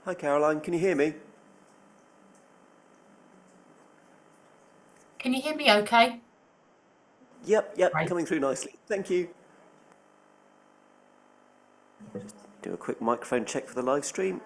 Hi Caroline, can you hear me? Can you hear me okay? Yep, Right. coming through nicely. Thank you. Do a quick microphone check for the live stream.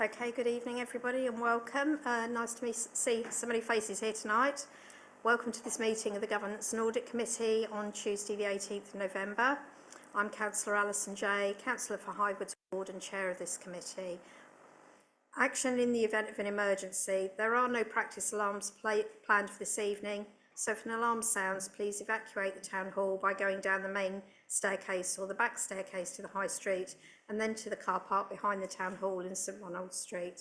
Okay, good evening everybody and welcome. Nice to see so many faces here tonight. Welcome to this meeting of the Governance and Audit Committee on Tuesday the 18th of November. I'm Councillor Alison Jay, Councillor for Highwoods Ward and Chair of this committee. Action in the event of an emergency. There are no practice alarms planned for this evening, so if an alarm sounds, please evacuate the Town Hall by going down the main staircase or the back staircase to the High Street and then to the car park behind the Town Hall in St Ronald Street.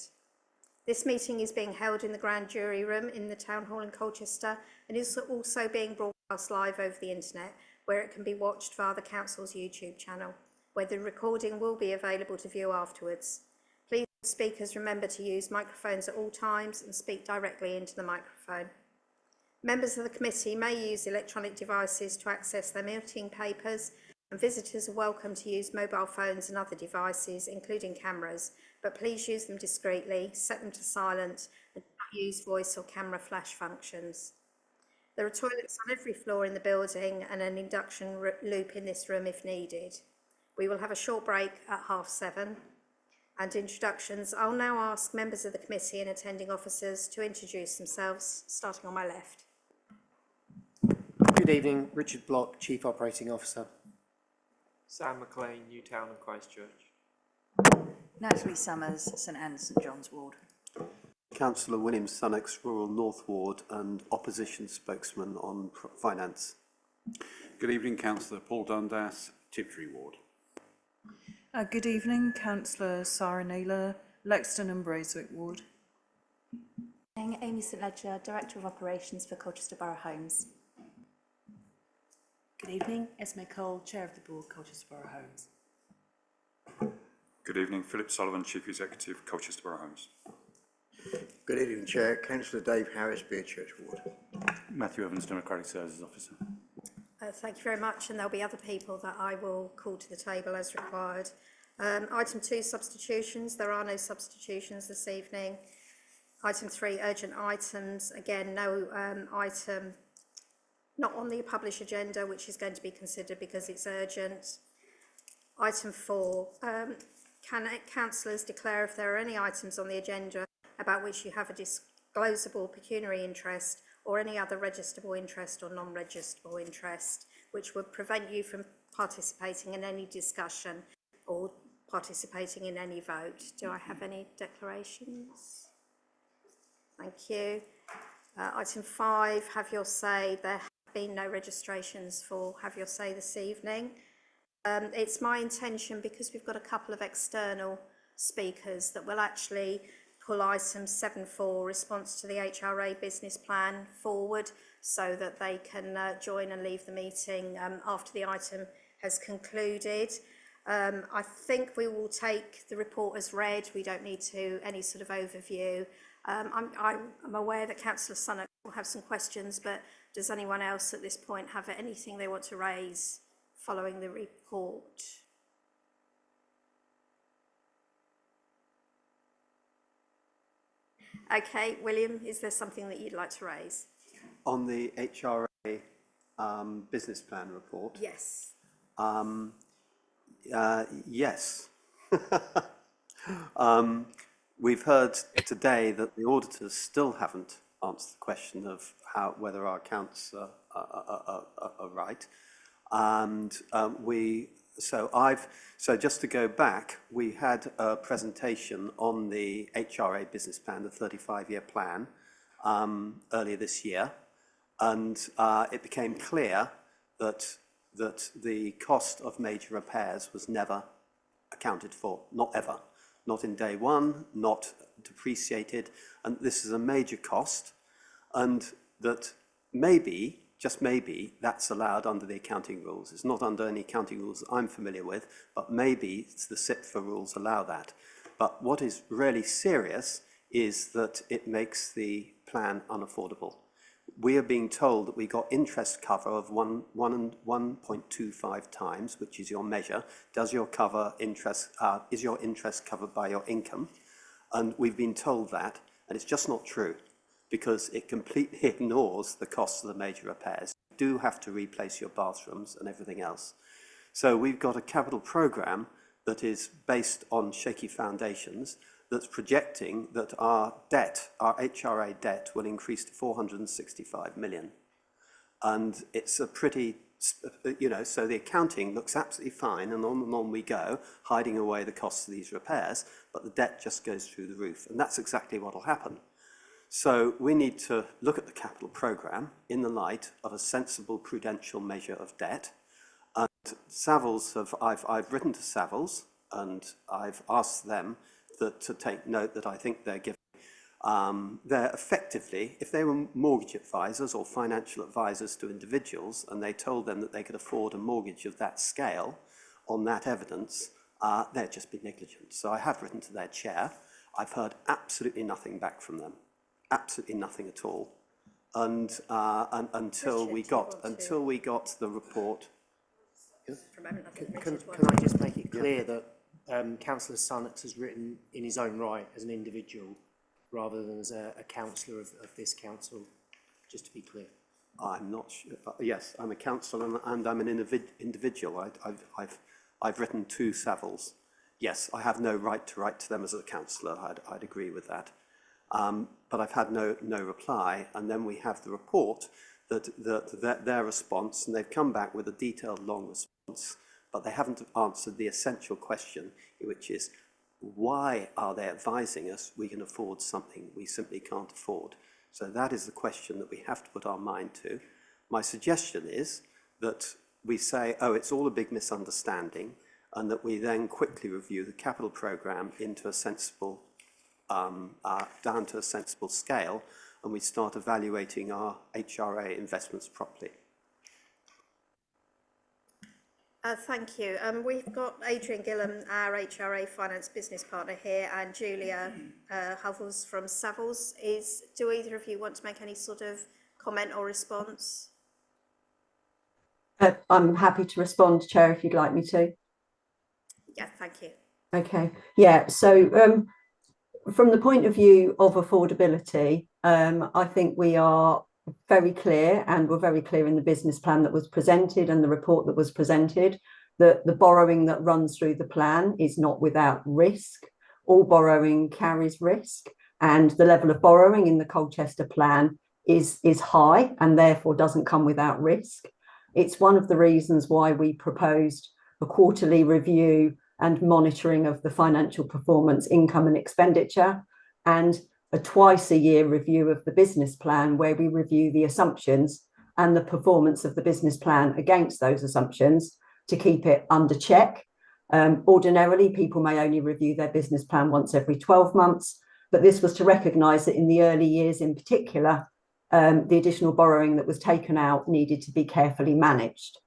This meeting is being held in the Grand Jury Room in the Town Hall in Colchester and is also being broadcast live over the internet, where it can be watched via the Council's YouTube channel, where the recording will be available to view afterwards. Please, speakers, remember to use microphones at all times and speak directly into the microphone. Members of the committee may use electronic devices to access their meeting papers, and visitors are welcome to use mobile phones and other devices, including cameras, but please use them discreetly, set them to silent, and not use voice or camera flash functions. There are toilets on every floor in the building and an induction loop in this room if needed. We will have a short break at 7:30. And introductions. I'll now ask members of the committee and attending officers to introduce themselves, starting on my left. Good evening, Richard Block, Chief Operating Officer. Sam McLean, Newtown and Christchurch. Natalie Summers, St Anne's, St John's Ward. Councillor William Sunnox, Rural North Ward and Opposition Spokesman on Finance. Good evening, Councillor Paul Dundas, Tiptree Ward. Good evening, Councillor Sarah Naylor, Lexton and Braithwaite Ward. Amy St Ledger, Director of Operations for Colchester Borough Homes. Good evening, Esme Cole, Chair of the Board, Colchester Borough Homes. Good evening, Philip Sullivan, Chief Executive, Colchester Borough Homes. Good evening, Chair. Councillor Dave Harris, Beerchurch Ward. Matthew Evans, Democratic Services Officer. Thank you very much, and there'll be other people that I will call to the table as required. Item 2, substitutions. There are no substitutions this evening. Item 3, urgent items. Again, no item not on the published agenda, which is going to be considered because it's urgent. Item 4, can councillors declare if there are any items on the agenda about which you have a disclosable pecuniary interest or any other registrable interest or non-registrable interest, which would prevent you from participating in any discussion or participating in any vote. Do I have any declarations? Thank you. Item 5, have your say. There have been no registrations for have your say this evening. It's my intention, because we've got a couple of external speakers, that will actually pull item 7.4, response to the HRA business plan, forward so that they can join and leave the meeting after the item has concluded. I think we will take the report as read. We don't need to any sort of overview. I'm aware that Councillor Sunnock will have some questions, but does anyone else at this point have anything they want to raise following the report? Okay, William, is there something that you'd like to raise? On the HRA business plan report? Yes. Yes. We've heard today that the auditors still haven't answered the question of whether our accounts are right, and so just to go back, we had a presentation on the HRA business plan, the 35-year plan, earlier this year, and it became clear that the cost of major repairs was never accounted for, not ever. Not in day one, not depreciated, and this is a major cost, and that maybe, just maybe, that's allowed under the accounting rules. It's not under any accounting rules that I'm familiar with, but maybe the SIPFA rules allow that. But what is really serious is that it makes the plan unaffordable. We are being told that we got interest cover of 1.25 times, which is your measure. Does your cover interest, is your interest covered by your income? And we've been told that, and it's just not true, because it completely ignores the costs of the major repairs. You do have to replace your bathrooms and everything else. So we've got a capital programme that is based on shaky foundations, that's projecting that our debt, our HRA debt, will increase to 465 million. And it's a pretty, so the accounting looks absolutely fine, and on we go, hiding away the costs of these repairs, but the debt just goes through the roof, and that's exactly what will happen. So we need to look at the capital programme in the light of a sensible prudential measure of debt. And Savills I've written to Savills, and I've asked them to take note that I think they're giving, they're effectively, if they were mortgage advisors or financial advisors to individuals, and they told them that they could afford a mortgage of that scale on that evidence, they'd just be negligent. So I have written to their chair. I've heard absolutely nothing back from them. Absolutely nothing at all, and until we got the report. Can I just make it clear that Councillor Sunnett has written in his own right as an individual rather than as a councillor of this council, just to be clear? I'm not sure. Yes, I'm a councillor and I'm an individual. I've written to Savills. Yes, I have no right to write to them as a councillor. I'd agree with that. But I've had no reply, and then we have the report that their response, and they've come back with a detailed long response, but they haven't answered the essential question, which is, why are they advising us we can afford something we simply can't afford? So that is the question that we have to put our mind to. My suggestion is that we say, oh, it's all a big misunderstanding, and that we then quickly review the capital programme into a sensible down to a sensible scale, and we start evaluating our HRA investments properly. Thank you. We've got Adrian Gillam, our HRA finance business partner here, and Julia Hovels from Savills. Do either of you want to make any sort of comment or response? I'm happy to respond, Chair, if you'd like me to. Yeah, thank you. Okay. Yeah, so from the point of view of affordability, I think we are very clear, and we're very clear in the business plan that was presented and the report that was presented, that the borrowing that runs through the plan is not without risk. All borrowing carries risk, and the level of borrowing in the Colchester plan is high and therefore doesn't come without risk. It's one of the reasons why we proposed a quarterly review and monitoring of the financial performance, income and expenditure, and a twice-a-year review of the business plan, where we review the assumptions and the performance of the business plan against those assumptions to keep it under check. Ordinarily, people may only review their business plan once every 12 months, but this was to recognise that in the early years in particular, the additional borrowing that was taken out needed to be carefully managed.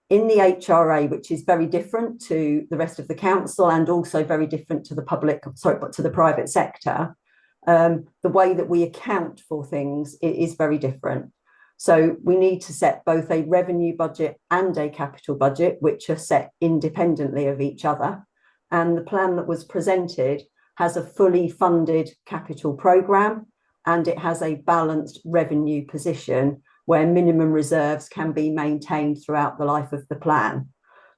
In the HRA, which is very different to the rest of the council and also very different to the to the private sector, the way that we account for things is very different. So we need to set both a revenue budget and a capital budget, which are set independently of each other. And the plan that was presented has a fully funded capital programme, and it has a balanced revenue position where minimum reserves can be maintained throughout the life of the plan.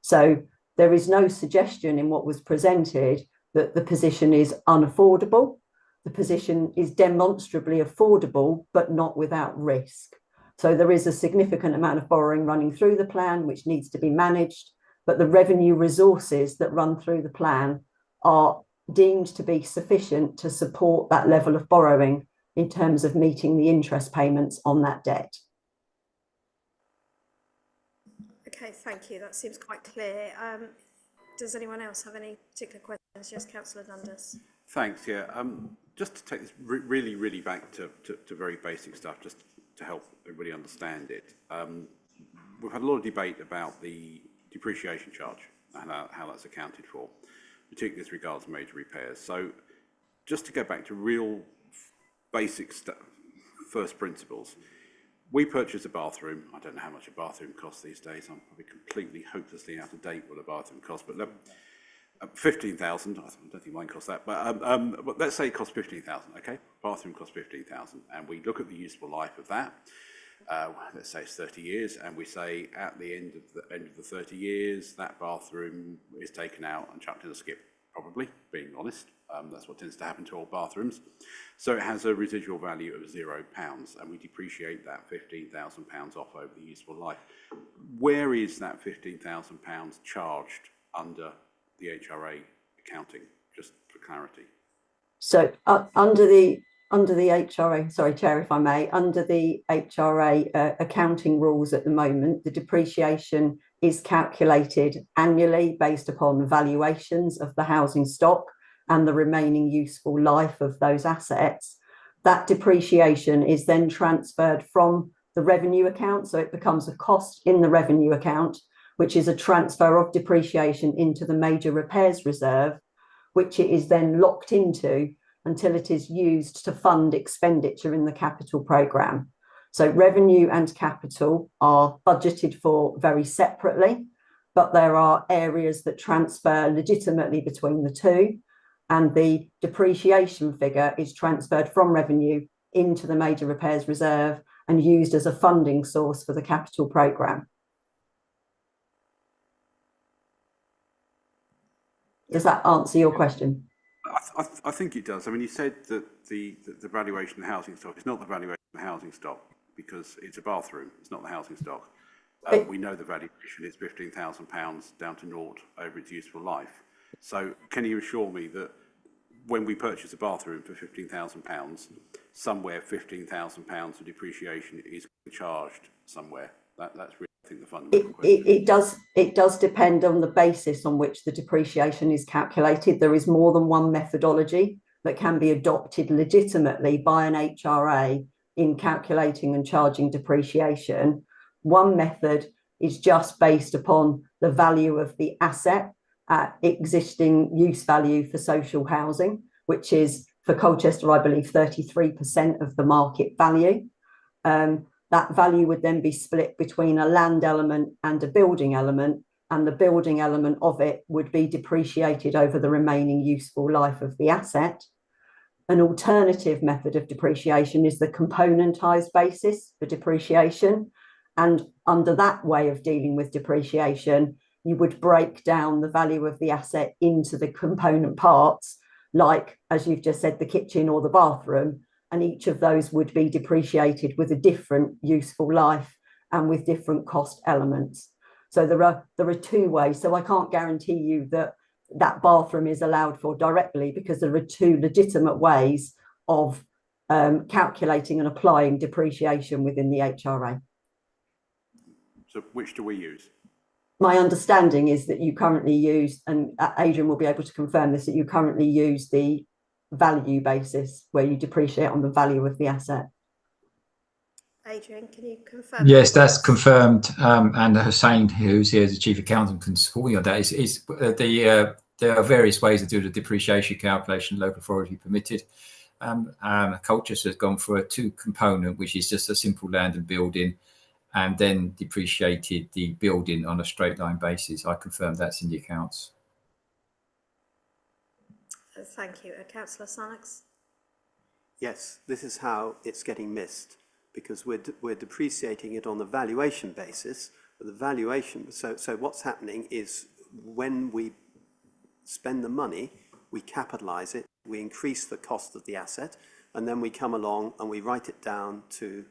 So there is no suggestion in what was presented that the position is unaffordable. The position is demonstrably affordable, but not without risk. So there is a significant amount of borrowing running through the plan, which needs to be managed, but the revenue resources that run through the plan are deemed to be sufficient to support that level of borrowing in terms of meeting the interest payments on that debt. Okay, thank you. That seems quite clear. Does anyone else have any particular questions? Yes, Councillor Dundas. Thanks, yeah. Just to take this really back to very basic stuff, just to help everybody understand it. We've had a lot of debate about the depreciation charge and how that's accounted for, particularly with regards to major repairs. So just to go back to real basic first principles, we purchased a bathroom. I don't know how much a bathroom costs these days. I'm probably completely hopelessly out of date what a bathroom costs, but 15,000. I don't think mine costs that, but let's say it costs 15,000. Okay, bathroom costs 15,000, and we look at the useful life of that. Let's say it's 30 years, and we say at the end of the 30 years, that bathroom is taken out and chucked in a skip probably, being honest. That's what tends to happen to old bathrooms. So it has a residual value of £0, and we depreciate that £15,000 off over the useful life. Where is that £15,000 charged under the HRA accounting, just for clarity? So under the HRA, sorry, Chair, if I may, under the HRA accounting rules at the moment, the depreciation is calculated annually based upon valuations of the housing stock and the remaining useful life of those assets. That depreciation is then transferred from the revenue account, so it becomes a cost in the revenue account, which is a transfer of depreciation into the major repairs reserve, which it is then locked into until it is used to fund expenditure in the capital programme. So revenue and capital are budgeted for very separately, but there are areas that transfer legitimately between the two, and the depreciation figure is transferred from revenue into the major repairs reserve and used as a funding source for the capital programme. Does that answer your question? I think it does. I mean, you said that the valuation of the housing stock is not the valuation of the housing stock because it's a bathroom, it's not the housing stock. We know the valuation is £15,000 down to naught over its useful life. So can you assure me that when we purchase a bathroom for £15,000, somewhere £15,000 of depreciation is charged somewhere? That's really, I think, the fundamental question. It does depend on the basis on which the depreciation is calculated. There is more than one methodology that can be adopted legitimately by an HRA in calculating and charging depreciation. One method is just based upon the value of the asset at existing use value for social housing, which is for Colchester, I believe, 33% of the market value. That value would then be split between a land element and a building element, and the building element of it would be depreciated over the remaining useful life of the asset. An alternative method of depreciation is the componentised basis for depreciation. And under that way of dealing with depreciation, you would break down the value of the asset into the component parts, like, as you've just said, the kitchen or the bathroom, and each of those would be depreciated with a different useful life and with different cost elements. So there are two ways. So I can't guarantee you that that bathroom is allowed for directly, because there are two legitimate ways of calculating and applying depreciation within the HRA. So which do we use? My understanding is that you currently use, and Adrian will be able to confirm this, that you currently use the value basis where you depreciate on the value of the asset. Adrian, can you confirm? Yes, that's confirmed. And Hussein, who's here as the chief accountant, can support you on that. There are various ways to do the depreciation calculation, local authority permitted. Colchester has gone for a two-component, which is just a simple land and building, and then depreciated the building on a straight line basis. I confirm that's in the accounts. Thank you. Councillor Sannox? Yes, this is how it's getting missed, because we're depreciating it on the valuation basis. But the valuation, so what's happening is when we spend the money, we capitalise it, we increase the cost of the asset, and then we come along and we write it down to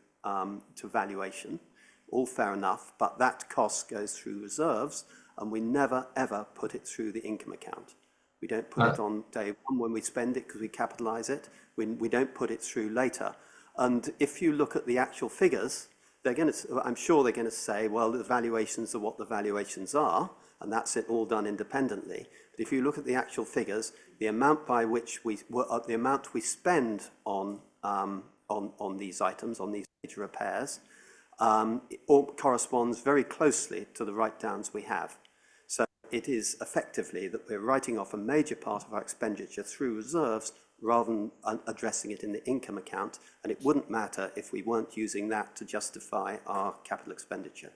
valuation. All fair enough, but that cost goes through reserves, and we never ever put it through the income account. We don't put it on day one when we spend it because we capitalise it. We don't put it through later. And if you look at the actual figures, I'm sure they're going to say, well, the valuations are what the valuations are, and that's it, all done independently. But if you look at the actual figures, the amount by which the amount we spend on these items, on these major repairs, it all corresponds very closely to the write-downs we have. So it is effectively that we're writing off a major part of our expenditure through reserves rather than addressing it in the income account, and it wouldn't matter if we weren't using that to justify our capital expenditure.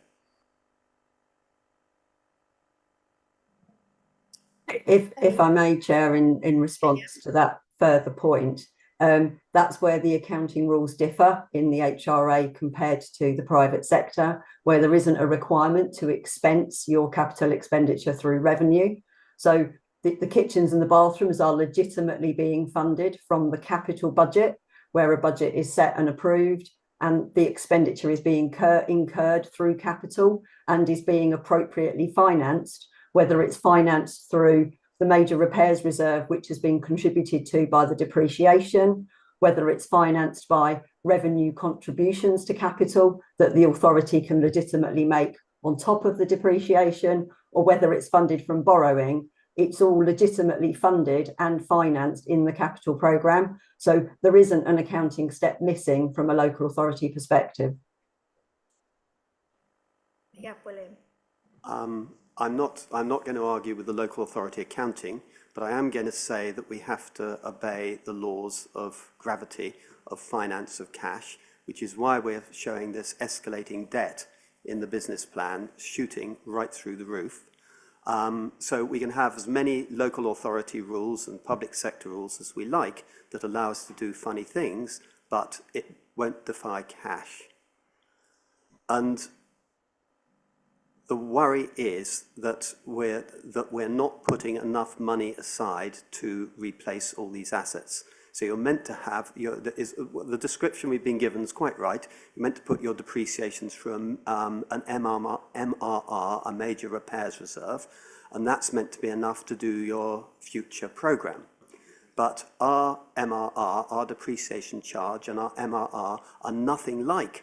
If I may, Chair, in response to that further point, that's where the accounting rules differ in the HRA compared to the private sector, where there isn't a requirement to expense your capital expenditure through revenue. So the kitchens and the bathrooms are legitimately being funded from the capital budget, where a budget is set and approved, and the expenditure is being incurred through capital and is being appropriately financed, whether it's financed through the major repairs reserve, which has been contributed to by the depreciation, whether it's financed by revenue contributions to capital that the authority can legitimately make on top of the depreciation, or whether it's funded from borrowing. It's all legitimately funded and financed in the capital programme. So there isn't an accounting step missing from a local authority perspective. Yeah, William. I'm not going to argue with the local authority accounting, but I am going to say that we have to obey the laws of gravity, of finance, of cash, which is why we're showing this escalating debt in the business plan, shooting right through the roof. So we can have as many local authority rules and public sector rules as we like that allow us to do funny things, but it won't defy cash. And the worry is that we're not putting enough money aside to replace all these assets. So you're meant to have, the description we've been given is quite right. You're meant to put your depreciations through an MRR, a major repairs reserve, and that's meant to be enough to do your future programme. But our MRR, our depreciation charge, and our MRR are nothing like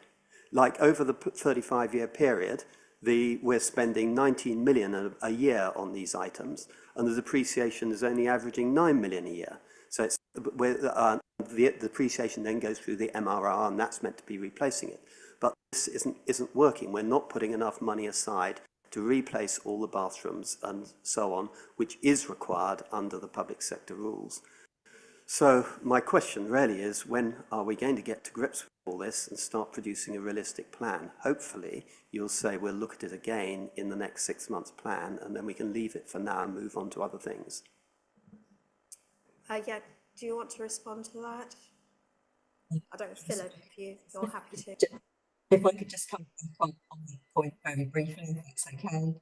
over the 35-year period, we're spending 19 million a year on these items, and the depreciation is only averaging 9 million a year. So it's the depreciation then goes through the MRR, and that's meant to be replacing it. But this isn't working. We're not putting enough money aside to replace all the bathrooms and so on, which is required under the public sector rules. So my question really is, when are we going to get to grips with all this and start producing a realistic plan? Hopefully, you'll say we'll look at it again in the next 6 months plan, and then we can leave it for now and move on to other things. Yeah, do you want to respond to that? I don't know, Philip, if you're happy to. If I could just come back on the point very briefly, if it's okay.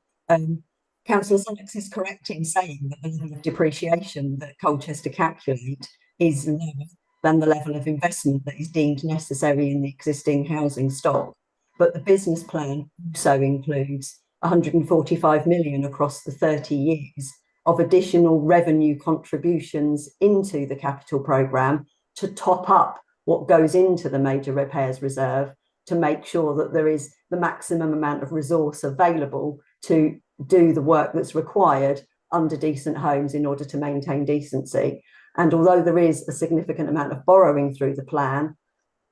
Councillor Sonnix is correct in saying that the level of depreciation that Colchester calculate is lower than the level of investment that is deemed necessary in the existing housing stock. But the business plan also includes 145 million across the 30 years of additional revenue contributions into the capital programme to top up what goes into the major repairs reserve, to make sure that there is the maximum amount of resource available to do the work that's required under decent homes in order to maintain decency. And although there is a significant amount of borrowing through the plan,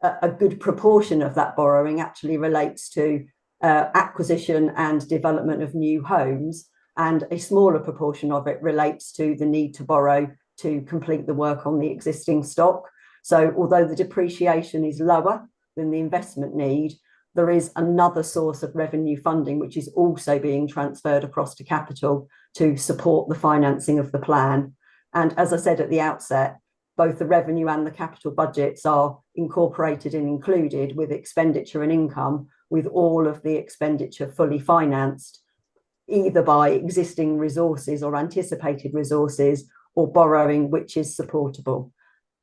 a good proportion of that borrowing actually relates to acquisition and development of new homes, and a smaller proportion of it relates to the need to borrow to complete the work on the existing stock. So although the depreciation is lower than the investment need, there is another source of revenue funding which is also being transferred across to capital to support the financing of the plan. And as I said at the outset, both the revenue and the capital budgets are incorporated and included with expenditure and income, with all of the expenditure fully financed, either by existing resources or anticipated resources, or borrowing which is supportable.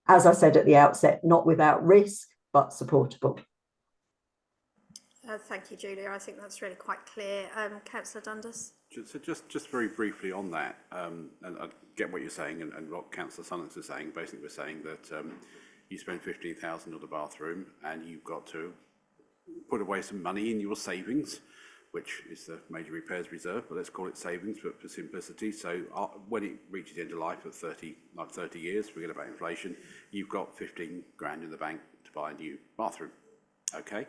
As I said at the outset, not without risk, but supportable. Thank you, Julia. I think that's really quite clear. Councillor Dundas? So just very briefly on that, and I get what you're saying and what Councillor Sonnix is saying. Basically, we're saying that you spend 15,000 on the bathroom and you've got to put away some money in your savings, which is the major repairs reserve, but let's call it savings for simplicity. So when it reaches the end of life at 30 years, forget about inflation, you've got 15 grand in the bank to buy a new bathroom. Okay,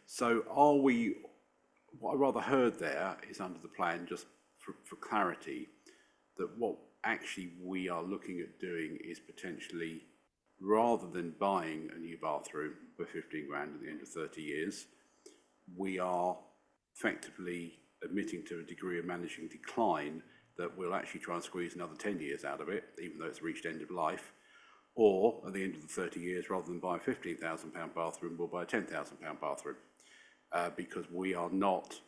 so what I rather heard there is, under the plan, just for clarity, that what actually we are looking at doing is potentially, rather than buying a new bathroom for 15 grand at the end of 30 years, we are effectively admitting to a degree of managing decline that we'll actually try and squeeze another 10 years out of it, even though it's reached end of life. Or at the end of the 30 years, rather than buy a £15,000 bathroom, we'll buy a £10,000 bathroom, because we are not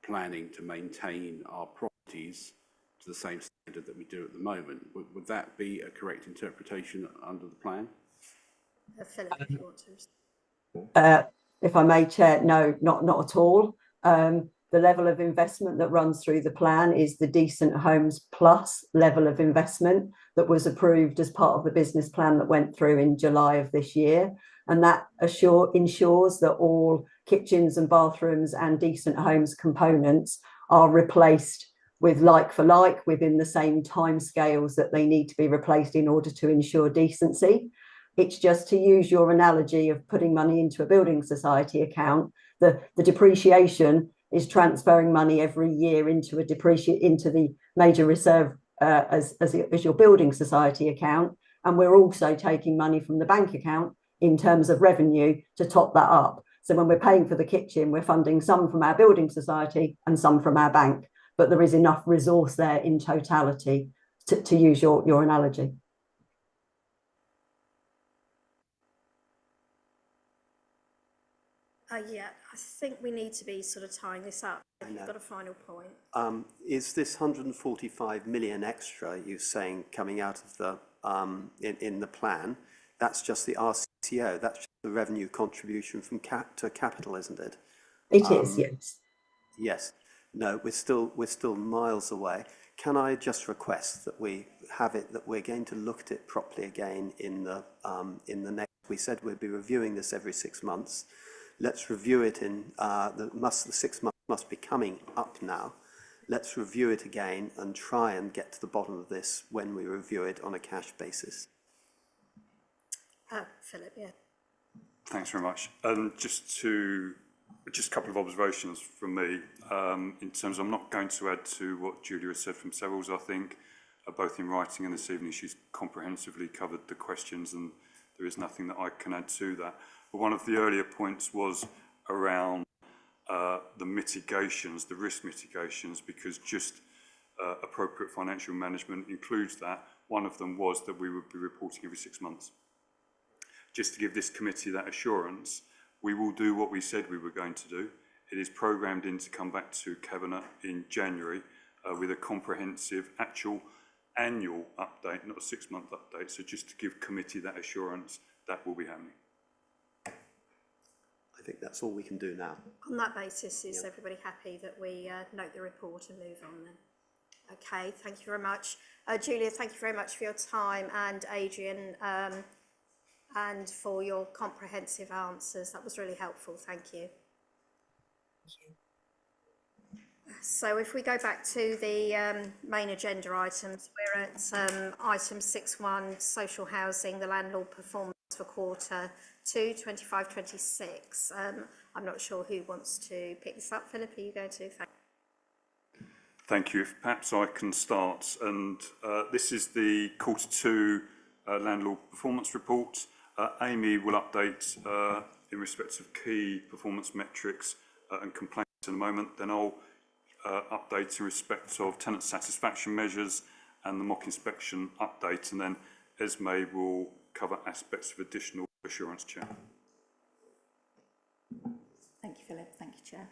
planning to maintain our properties to the same standard that we do at the moment. Would that be a correct interpretation under the plan? Philip, if you want to. If I may, Chair, no, not at all. The level of investment that runs through the plan is the Decent Homes Plus level of investment that was approved as part of the business plan that went through in July of this year. And that ensures that all kitchens and bathrooms and Decent Homes components are replaced with like for like within the same timescales that they need to be replaced in order to ensure decency. It's just, to use your analogy of putting money into a building society account, the depreciation is transferring money every year into the major reserve as your building society account, and we're also taking money from the bank account in terms of revenue to top that up. So when we're paying for the kitchen, we're funding some from our building society and some from our bank, but there is enough resource there in totality to use your analogy. Yeah, I think we need to be sort of tying this up. You've got a final point. Is this 145 million extra you're saying coming out of the in the plan? That's just the RCO. That's just the revenue contribution from capital, isn't it? It is, yes. Yes. No, we're still miles away. Can I just request that we have it, that we're going to look at it properly again in the next? We said we'd be reviewing this every 6 months. Let's review it in the 6 months must be coming up now. Let's review it again and try and get to the bottom of this when we review it on a cash basis. Philip, yeah. Thanks very much. Just a couple of observations from me. In terms, I'm not going to add to what Julia has said from several. I think both in writing and this evening, she's comprehensively covered the questions, and there is nothing that I can add to that. But one of the earlier points was around the mitigations, the risk mitigations, because just appropriate financial management includes that. One of them was that we would be reporting every 6 months. Just to give this committee that assurance, we will do what we said we were going to do. It is programmed in to come back to Cabinet in January with a comprehensive actual annual update, not a 6-month update. So just to give committee that assurance, that will be happening. I think that's all we can do now. On that basis, is everybody happy that we note the report and move on then? Okay, thank you very much. Julia, thank you very much for your time, and Adrian, and for your comprehensive answers. That was really helpful. Thank you. Thank you. So if we go back to the main agenda items, we're at item 6.1, social housing, the landlord performance for quarter 2, 25-26. I'm not sure who wants to pick this up. Philip, are you going to? Thank you. If perhaps I can start. And this is the quarter 2 landlord performance report. Amy will update in respect of key performance metrics and complaints in a moment. Then I'll update in respect of tenant satisfaction measures and the mock inspection update. And then Esme will cover aspects of additional assurance, Chair. Thank you, Philip. Thank you, Chair.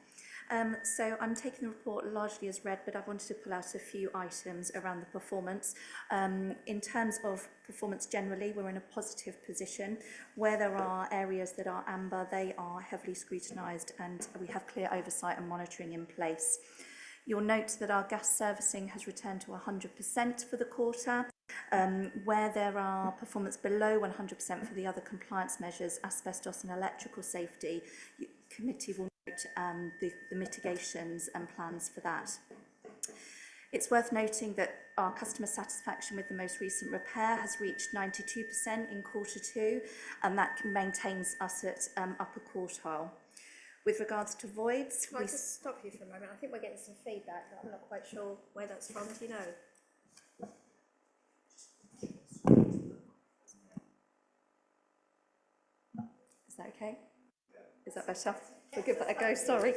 So I'm taking the report largely as read, but I wanted to pull out a few items around the performance. In terms of performance generally, we're in a positive position. Where there are areas that are amber, they are heavily scrutinised, and we have clear oversight and monitoring in place. You'll note that our gas servicing has returned to 100% for the quarter. Where there are performance below 100% for the other compliance measures, asbestos and electrical safety, the committee will note the mitigations and plans for that. It's worth noting that our customer satisfaction with the most recent repair has reached 92% in quarter 2, and that maintains us at upper quartile. With regards to voids, Can I just stop you for a moment? I think we're getting some feedback, but I'm not quite sure where that's from. Do you know? Is that okay? Is that better? We'll give that a go, sorry.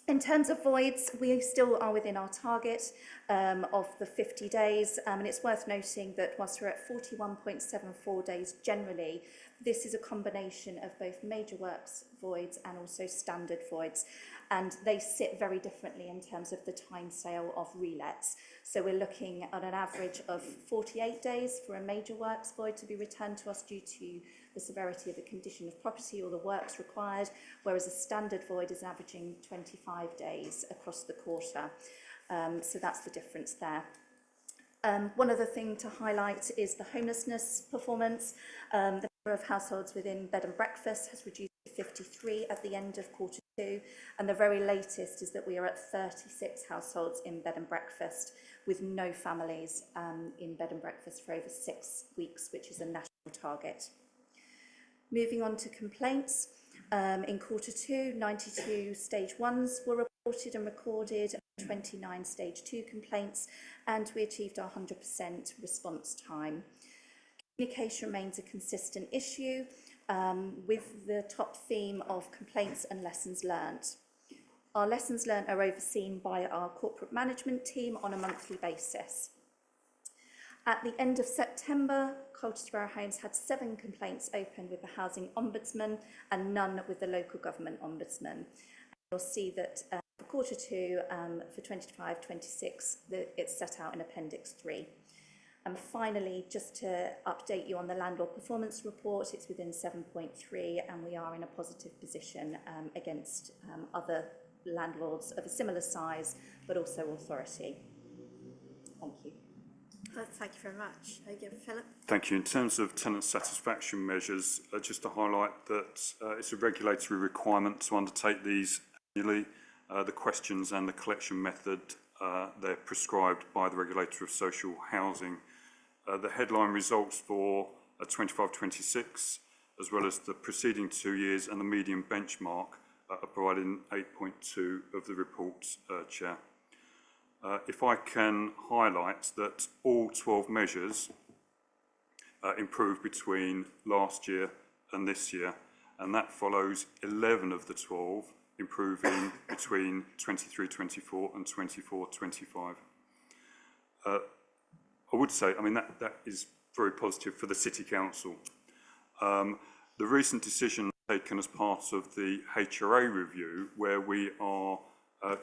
In terms of voids, we still are within our target of the 50 days, and it's worth noting that whilst we're at 41.74 days generally, this is a combination of both major works voids and also standard voids. And they sit very differently in terms of the timescale of relets. So we're looking at an average of 48 days for a major works void to be returned to us due to the severity of the condition of property or the works required, whereas a standard void is averaging 25 days across the quarter. So that's the difference there. One other thing to highlight is the homelessness performance. The number of households within bed and breakfast has reduced to 53 at the end of quarter 2, and the very latest is that we are at 36 households in bed and breakfast with no families in bed and breakfast for over 6 weeks, which is a national target. Moving on to complaints, in quarter 2, 92 stage 1s were reported and recorded, 29 stage 2 complaints, and we achieved our 100% response time. Communication remains a consistent issue, with the top theme of complaints and lessons learnt. Our lessons learnt are overseen by our corporate management team on a monthly basis. At the end of September, Colchester Borough Homes had 7 complaints open with the Housing Ombudsman and none with the Local Government Ombudsman. You'll see that for quarter 2, for 25-26, it's set out in Appendix 3. And finally, just to update you on the landlord performance report, it's within 7.3 and we are in a positive position against other landlords of a similar size, but also authority. Thank you. Thank you very much. Philip. Thank you. In terms of tenant satisfaction measures, just to highlight that it's a regulatory requirement to undertake these annually. The questions and the collection method, they're prescribed by the Regulator of Social Housing. The headline results for 25-26, as well as the preceding 2 years and the median benchmark, are provided in 8.2 of the report, Chair. If I can highlight that all 12 measures improved between last year and this year, and that follows 11 of the 12 improving between 23-24 and 24-25. I would say, I mean, that is very positive for the City Council. The recent decision taken as part of the HRA review, where we are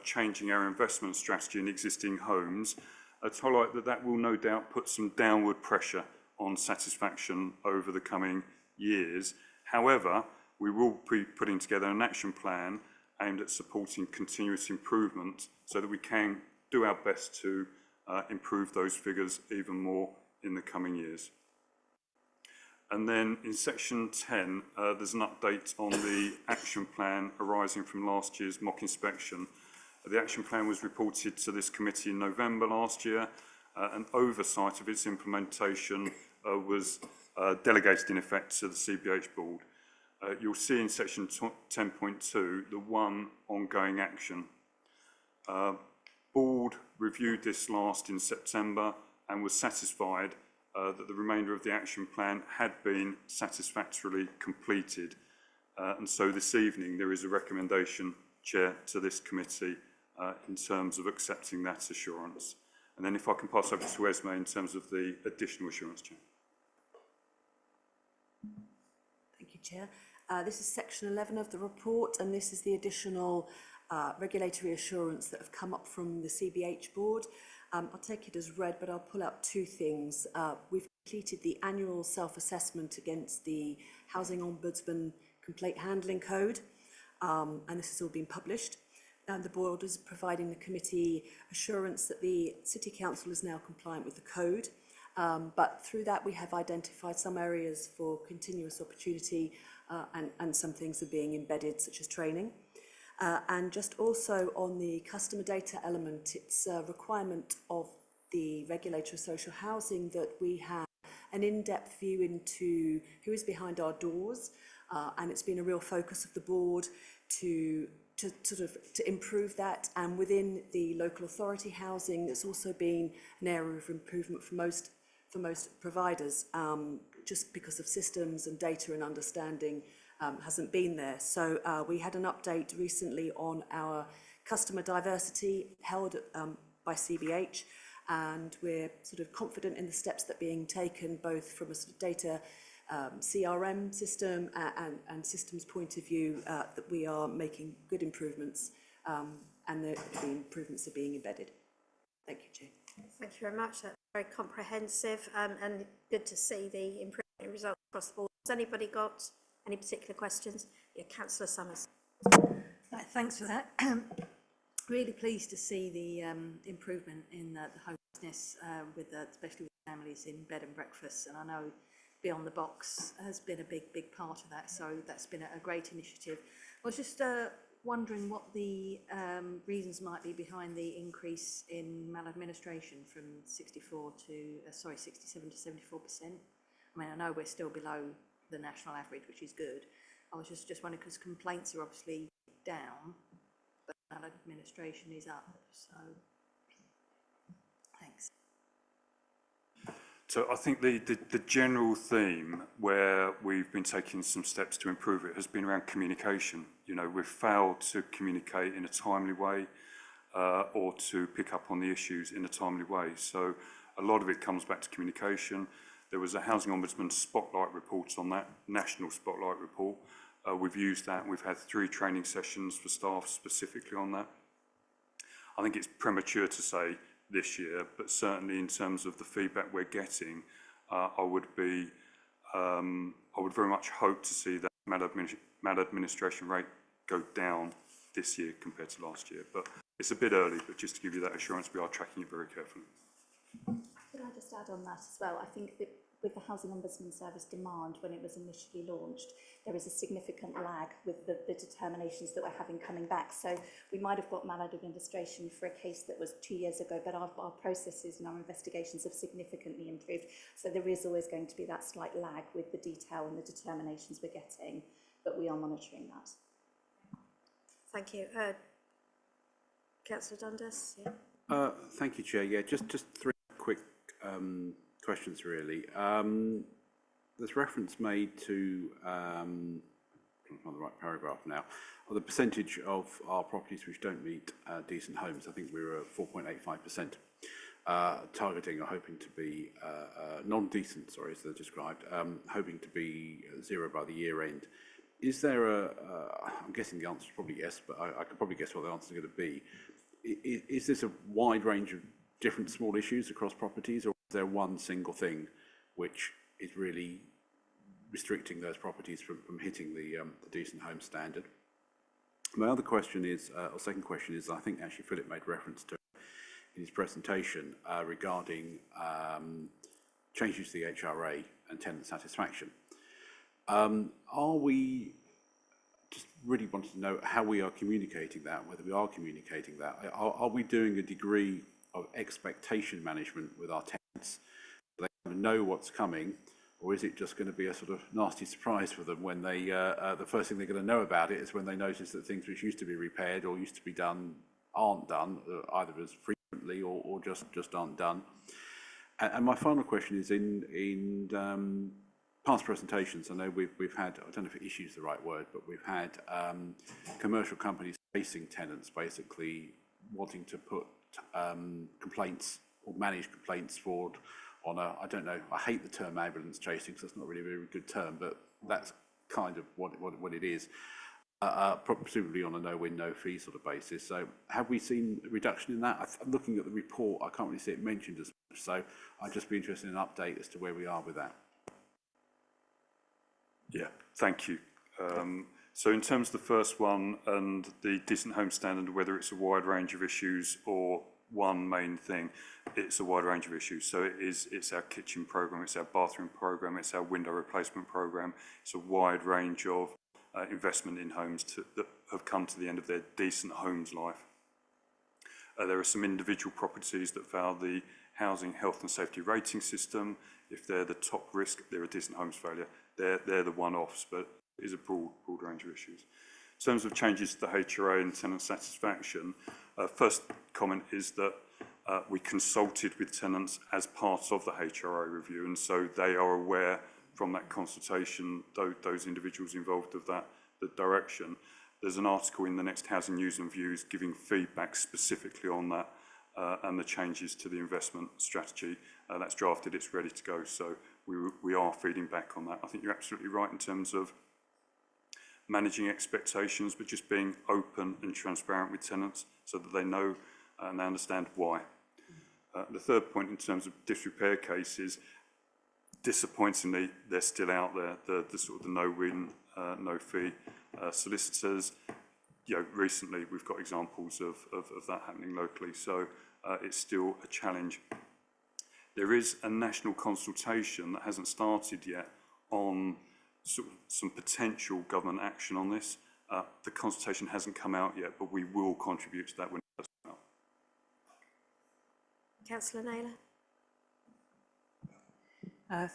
changing our investment strategy in existing homes, to highlight that will no doubt put some downward pressure on satisfaction over the coming years. However, we will be putting together an action plan aimed at supporting continuous improvement so that we can do our best to improve those figures even more in the coming years. And then in section 10, there's an update on the action plan arising from last year's mock inspection. The action plan was reported to this committee in November last year, and oversight of its implementation was delegated in effect to the CBH board. You'll see in section 10.2 the one ongoing action. Board reviewed this last in September and was satisfied that the remainder of the action plan had been satisfactorily completed. And so this evening there is a recommendation, Chair, to this committee in terms of accepting that assurance. And then if I can pass over to Esme in terms of the additional assurance, Chair. Thank you, Chair. This is section 11 of the report, and this is the additional regulatory assurance that have come up from the CBH board. I'll take it as read, but I'll pull out 2 things. We've completed the annual self-assessment against the Housing Ombudsman Complaint Handling Code, and this has all been published. The board is providing the committee assurance that the City Council is now compliant with the code, but through that we have identified some areas for continuous opportunity and some things are being embedded, such as training. And just also on the customer data element, it's a requirement of the Regulator of Social Housing that we have an in-depth view into who is behind our doors, and it's been a real focus of the board to improve that. And within the local authority housing, it's also been an area of improvement for most providers, just because of systems and data and understanding hasn't been there. So we had an update recently on our customer diversity held by CBH, and we're sort of confident in the steps that are being taken, both from a sort of data CRM system and systems point of view, that we are making good improvements, and the improvements are being embedded. Thank you, Chair. Thank you very much. That's very comprehensive, and good to see the improvement results across the board. Has anybody got any particular questions? Yeah, Councillor Summers. Thanks for that. Really pleased to see the improvement in the homelessness, especially with families in bed and breakfast. And I know Beyond the Box has been a big part of that, so that's been a great initiative. I was just wondering what the reasons might be behind the increase in maladministration from 67 to 74%. I mean, I know we're still below the national average, which is good. I was just wondering, because complaints are obviously down, but maladministration is up, so thanks. So I think the general theme where we've been taking some steps to improve it has been around communication. You know, we've failed to communicate in a timely way, or to pick up on the issues in a timely way. So a lot of it comes back to communication. There was a Housing Ombudsman Spotlight report on that, National Spotlight report. We've used that. We've had 3 training sessions for staff specifically on that. I think it's premature to say this year, but certainly in terms of the feedback we're getting, I would very much hope to see that maladministration rate go down this year compared to last year. But it's a bit early, but just to give you that assurance, we are tracking it very carefully. Could I just add on that as well? I think that with the Housing Ombudsman Service demand, when it was initially launched, there is a significant lag with the determinations that we're having coming back. So we might have got maladministration for a case that was 2 years ago, but our processes and our investigations have significantly improved. So there is always going to be that slight lag with the detail and the determinations we're getting, but we are monitoring that. Thank you. Councillor Dundas. Yeah. Thank you, Chair. Yeah, just 3 quick questions, really. There's reference made to, I'm on the right paragraph now, of the percentage of our properties which don't meet decent homes. I think we were at 4.85%, targeting or hoping to be non-decent, sorry, as they're described, hoping to be 0 by the year end. Is there I'm guessing the answer is probably yes, but I could probably guess what the answer is going to be. Is this a wide range of different small issues across properties, or is there one single thing which is really restricting those properties from hitting the decent home standard? My other question is, or second question is, I think actually Philip made reference to in his presentation regarding changes to the HRA and tenant satisfaction. Are we just really wanted to know how we are communicating that, whether we are communicating that. Are we doing a degree of expectation management with our tenants? Do they know what's coming, or is it just going to be a sort of nasty surprise for them when they, the first thing they're going to know about it is when they notice that things which used to be repaired or used to be done aren't done, either as frequently or just aren't done? And my final question is in past presentations, I know we've had, I don't know if issue is the right word, but we've had commercial companies facing tenants basically wanting to put complaints or manage complaints forward on a, I don't know, I hate the term ambulance chasing because that's not really a very good term, but that's kind of what it is, presumably on a no-win, no-fee sort of basis. So have we seen a reduction in that? I'm looking at the report, I can't really see it mentioned as much, so I'd just be interested in an update as to where we are with that. Yeah, thank you. So in terms of the first one and the decent home standard, whether it's a wide range of issues or one main thing, it's a wide range of issues. So it's our kitchen programme, it's our bathroom programme, it's our window replacement programme. It's a wide range of investment in homes that have come to the end of their decent homes life. There are some individual properties that fail the housing health and safety rating system. If they're the top risk, they're a decent homes failure. They're the one-offs, but it is a broad range of issues. In terms of changes to the HRA and tenant satisfaction, first comment is that we consulted with tenants as part of the HRA review, and so they are aware from that consultation, those individuals involved of that, the direction. There's an article in the next Housing News and Views giving feedback specifically on that and the changes to the investment strategy. That's drafted, it's ready to go, so we are feeding back on that. I think you're absolutely right in terms of managing expectations, but just being open and transparent with tenants so that they know and they understand why. The third point in terms of disrepair cases, disappointingly, they're still out there. The sort of the no-win, no-fee solicitors. Recently we've got examples of that happening locally, so it's still a challenge. There is a national consultation that hasn't started yet on sort of some potential government action on this. The consultation hasn't come out yet, but we will contribute to that when it does come out. Councillor Naylor.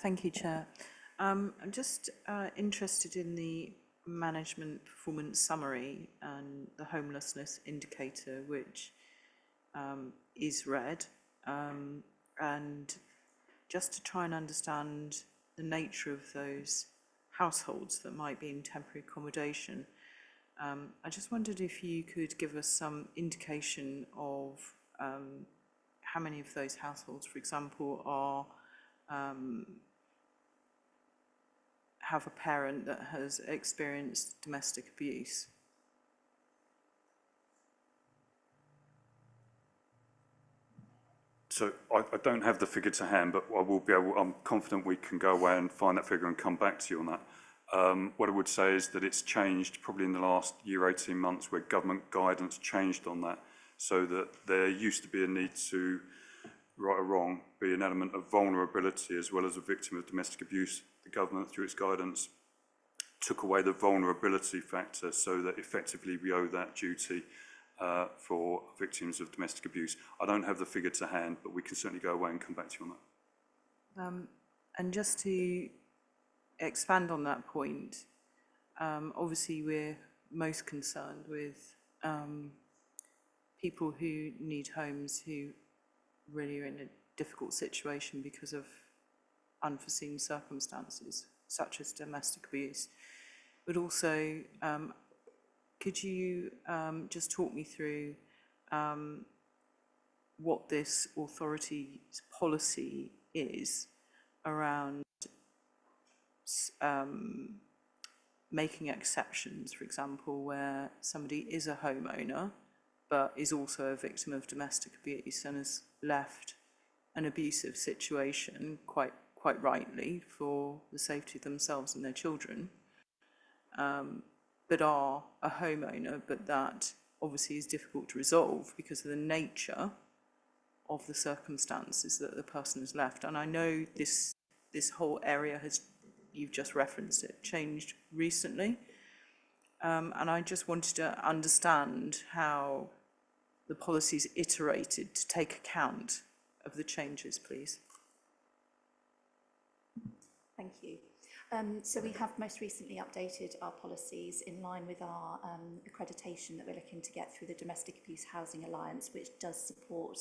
Thank you, Chair. I'm just interested in the management performance summary and the homelessness indicator, which is red, and just to try and understand the nature of those households that might be in temporary accommodation. I just wondered if you could give us some indication of how many of those households, for example, are have a parent that has experienced domestic abuse. So I don't have the figure to hand, but I will be able, I'm confident we can go away and find that figure and come back to you on that. What I would say is that it's changed probably in the last year, 18 months, where government guidance changed on that, so that there used to be a need to, right or wrong, be an element of vulnerability as well as a victim of domestic abuse. The government, through its guidance, took away the vulnerability factor so that effectively we owe that duty for victims of domestic abuse. I don't have the figure to hand, but we can certainly go away and come back to you on that. And just to expand on that point, obviously we're most concerned with people who need homes who really are in a difficult situation because of unforeseen circumstances, such as domestic abuse. But also, could you just talk me through what this authority's policy is around making exceptions, for example, where somebody is a homeowner but is also a victim of domestic abuse and has left an abusive situation, quite rightly, for the safety of themselves and their children, but are a homeowner, but that obviously is difficult to resolve because of the nature of the circumstances that the person has left. And I know this whole area has, you've just referenced it, changed recently. And I just wanted to understand how the policy's iterated to take account of the changes, please. Thank you. So we have most recently updated our policies in line with our accreditation that we're looking to get through the Domestic Abuse Housing Alliance, which does support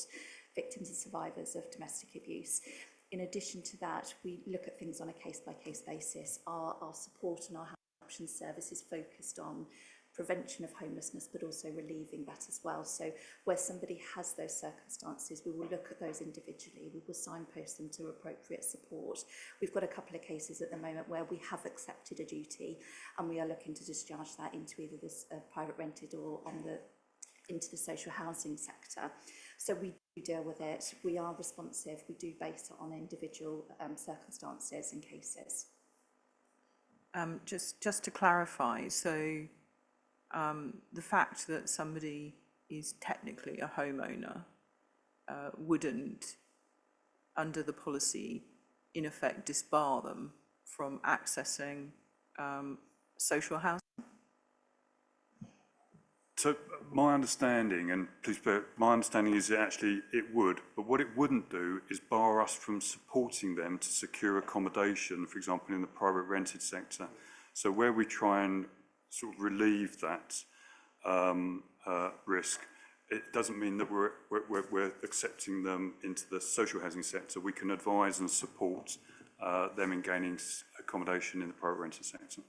victims and survivors of domestic abuse. In addition to that, we look at things on a case-by-case basis. Our support and our option service is focused on prevention of homelessness, but also relieving that as well. So where somebody has those circumstances, we will look at those individually. We will signpost them to appropriate support. We've got a couple of cases at the moment where we have accepted a duty and we are looking to discharge that into either this private rented or into the social housing sector. So we do deal with it. We are responsive. We do base it on individual circumstances and cases. Just to clarify, so the fact that somebody is technically a homeowner wouldn't, under the policy, in effect disbar them from accessing social housing? So my understanding, and please bear, my understanding is that actually it would, but what it wouldn't do is bar us from supporting them to secure accommodation, for example, in the private rented sector. So where we try and sort of relieve that risk, it doesn't mean that we're accepting them into the social housing sector. We can advise and support them in gaining accommodation in the private rented sector.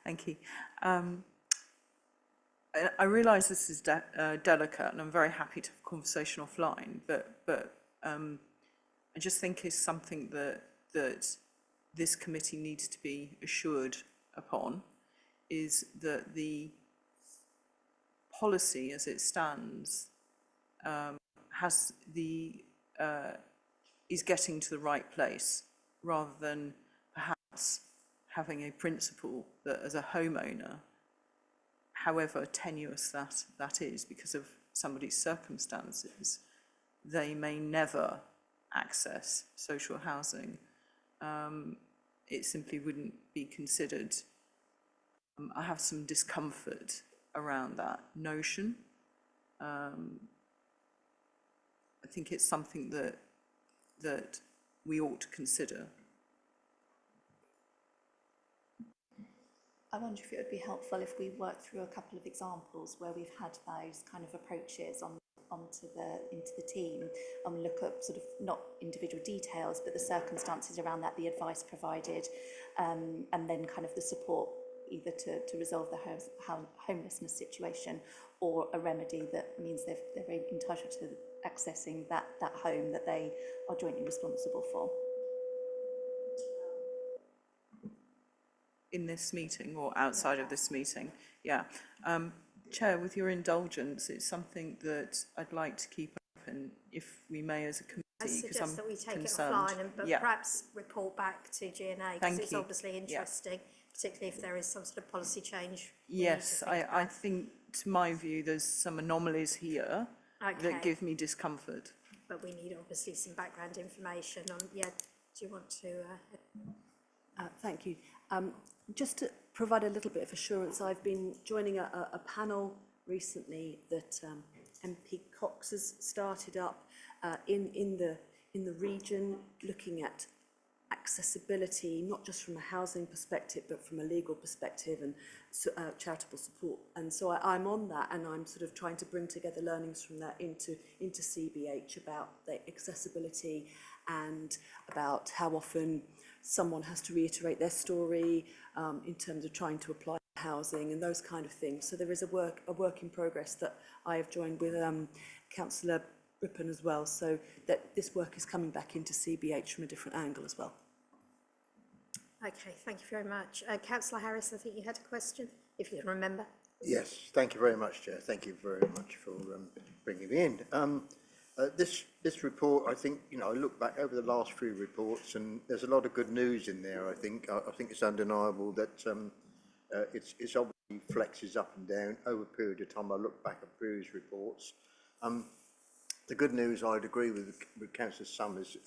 Thank you. I realise this is delicate, and I'm very happy to have a conversation offline. But I just think it's something that this committee needs to be assured upon, is that the policy as it stands has is getting to the right place, rather than perhaps having a principle that as a homeowner, however tenuous that is because of somebody's circumstances, they may never access social housing. It simply wouldn't be considered. I have some discomfort around that notion. I think it's something that we ought to consider. I wonder if it would be helpful if we work through a couple of examples where we've had those kind of approaches into the team, and look at sort of not individual details, but the circumstances around that, the advice provided, and then kind of the support either to resolve the homelessness situation, or a remedy that means they're very entitled to accessing that home that they are jointly responsible for. In this meeting or outside of this meeting, yeah. Chair, with your indulgence, it's something that I'd like to keep open, if we may, as a committee. I suggest that we take concerned. it offline, but yeah. perhaps report back to G&A, because it's obviously interesting, particularly if there is some sort of policy change. Yes, I think, to my view, there's some anomalies here that give me discomfort. But we need obviously some background information on, do you want to? Thank you. Just to provide a little bit of assurance, I've been joining a panel recently that MP Cox has started up in the region, looking at accessibility, not just from a housing perspective, but from a legal perspective, and charitable support. And so I'm on that, and I'm sort of trying to bring together learnings from that into CBH about the accessibility, and about how often someone has to reiterate their story in terms of trying to apply housing and those kind of things. So there is a work in progress that I have joined with Councillor Rippon as well, so that this work is coming back into CBH from a different angle as well. Okay, thank you very much. Councillor Harris, I think you had a question, if you can remember. Yes, thank you very much, Chair. Thank you very much for bringing me in. This report, I think, I look back over the last few reports, and there's a lot of good news in there. I think it's undeniable that it's obviously flexes up and down over a period of time. I look back at previous reports. The good news, I'd agree with Councillor Summers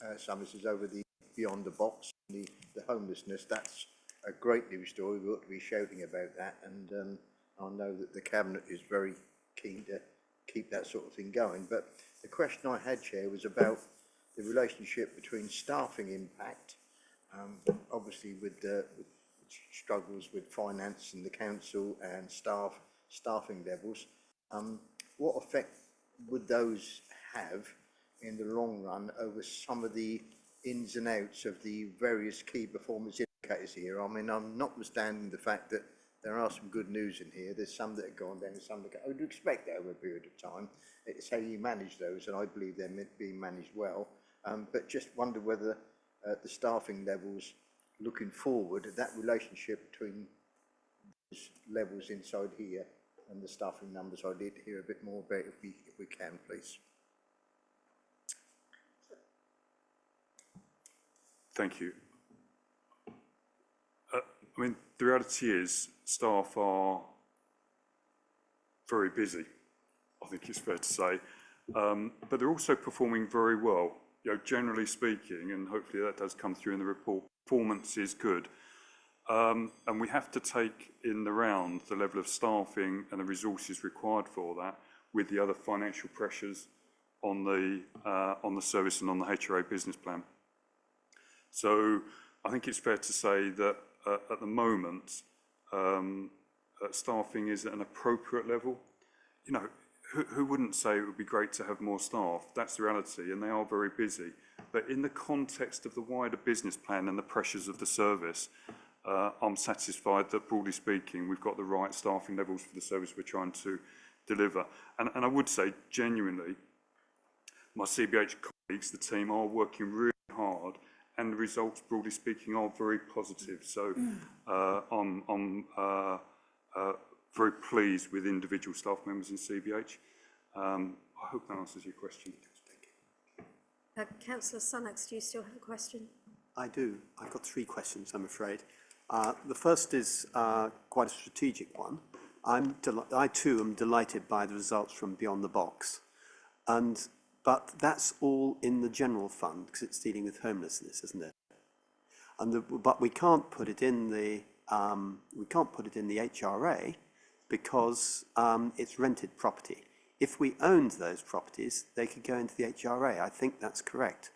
is over the beyond the box, the homelessness. That's a great news story. We ought to be shouting about that, and I know that the Cabinet is very keen to keep that sort of thing going. But the question I had, Chair, was about the relationship between staffing impact, obviously with struggles with finance and the council, and staffing levels. What effect would those have in the long run over some of the ins and outs of the various key performance indicators here? I mean, I'm notwithstanding the fact that there are some good news in here. There's some that have gone down, some that I would expect that over a period of time. It's how you manage those, and I believe they're being managed well. But just wonder whether the staffing levels, looking forward, that relationship between those levels inside here and the staffing numbers, I'd need to hear a bit more about if we can, please. Thank you. I mean, the reality is staff are very busy, I think it's fair to say, but they're also performing very well. Generally speaking, and hopefully that does come through in the report, performance is good. And we have to take in the round the level of staffing and the resources required for that, with the other financial pressures on the service and on the HRA business plan. So I think it's fair to say that at the moment, staffing is at an appropriate level. Who wouldn't say it would be great to have more staff? That's the reality, and they are very busy. But in the context of the wider business plan and the pressures of the service, I'm satisfied that, broadly speaking, we've got the right staffing levels for the service we're trying to deliver. And I would say, genuinely, my CBH colleagues, the team, are working really hard, and the results, broadly speaking, are very positive. So I'm very pleased with individual staff members in CBH. I hope that answers your question. Councillor Sunnox, do you still have a question? I do. I've got 3 questions, I'm afraid. The first is quite a strategic one. I too am delighted by the results from Beyond the Box, but that's all in the general fund because it's dealing with homelessness, isn't it? But we can't put it in the HRA because it's rented property. If we owned those properties, they could go into the HRA. I think that's correct.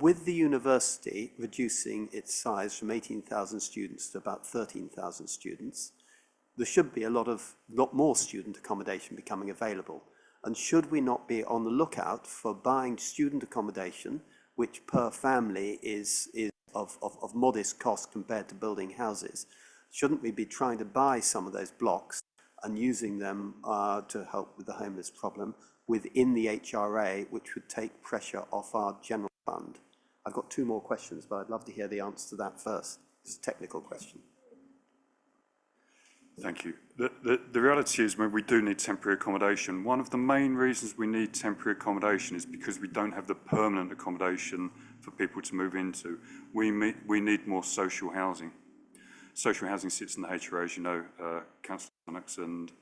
With the university reducing its size from 18,000 students to about 13,000 students, there should be a lot more student accommodation becoming available. And should we not be on the lookout for buying student accommodation, which per family is of modest cost compared to building houses? Shouldn't we be trying to buy some of those blocks and using them to help with the homeless problem within the HRA, which would take pressure off our general fund? I've got 2 more questions, but I'd love to hear the answer to that first. It's a technical question. Thank you. The reality is, when we do need temporary accommodation, one of the main reasons we need temporary accommodation is because we don't have the permanent accommodation for people to move into. We need more social housing. Social housing sits in the HRA, as you know, Councillor Lennox, and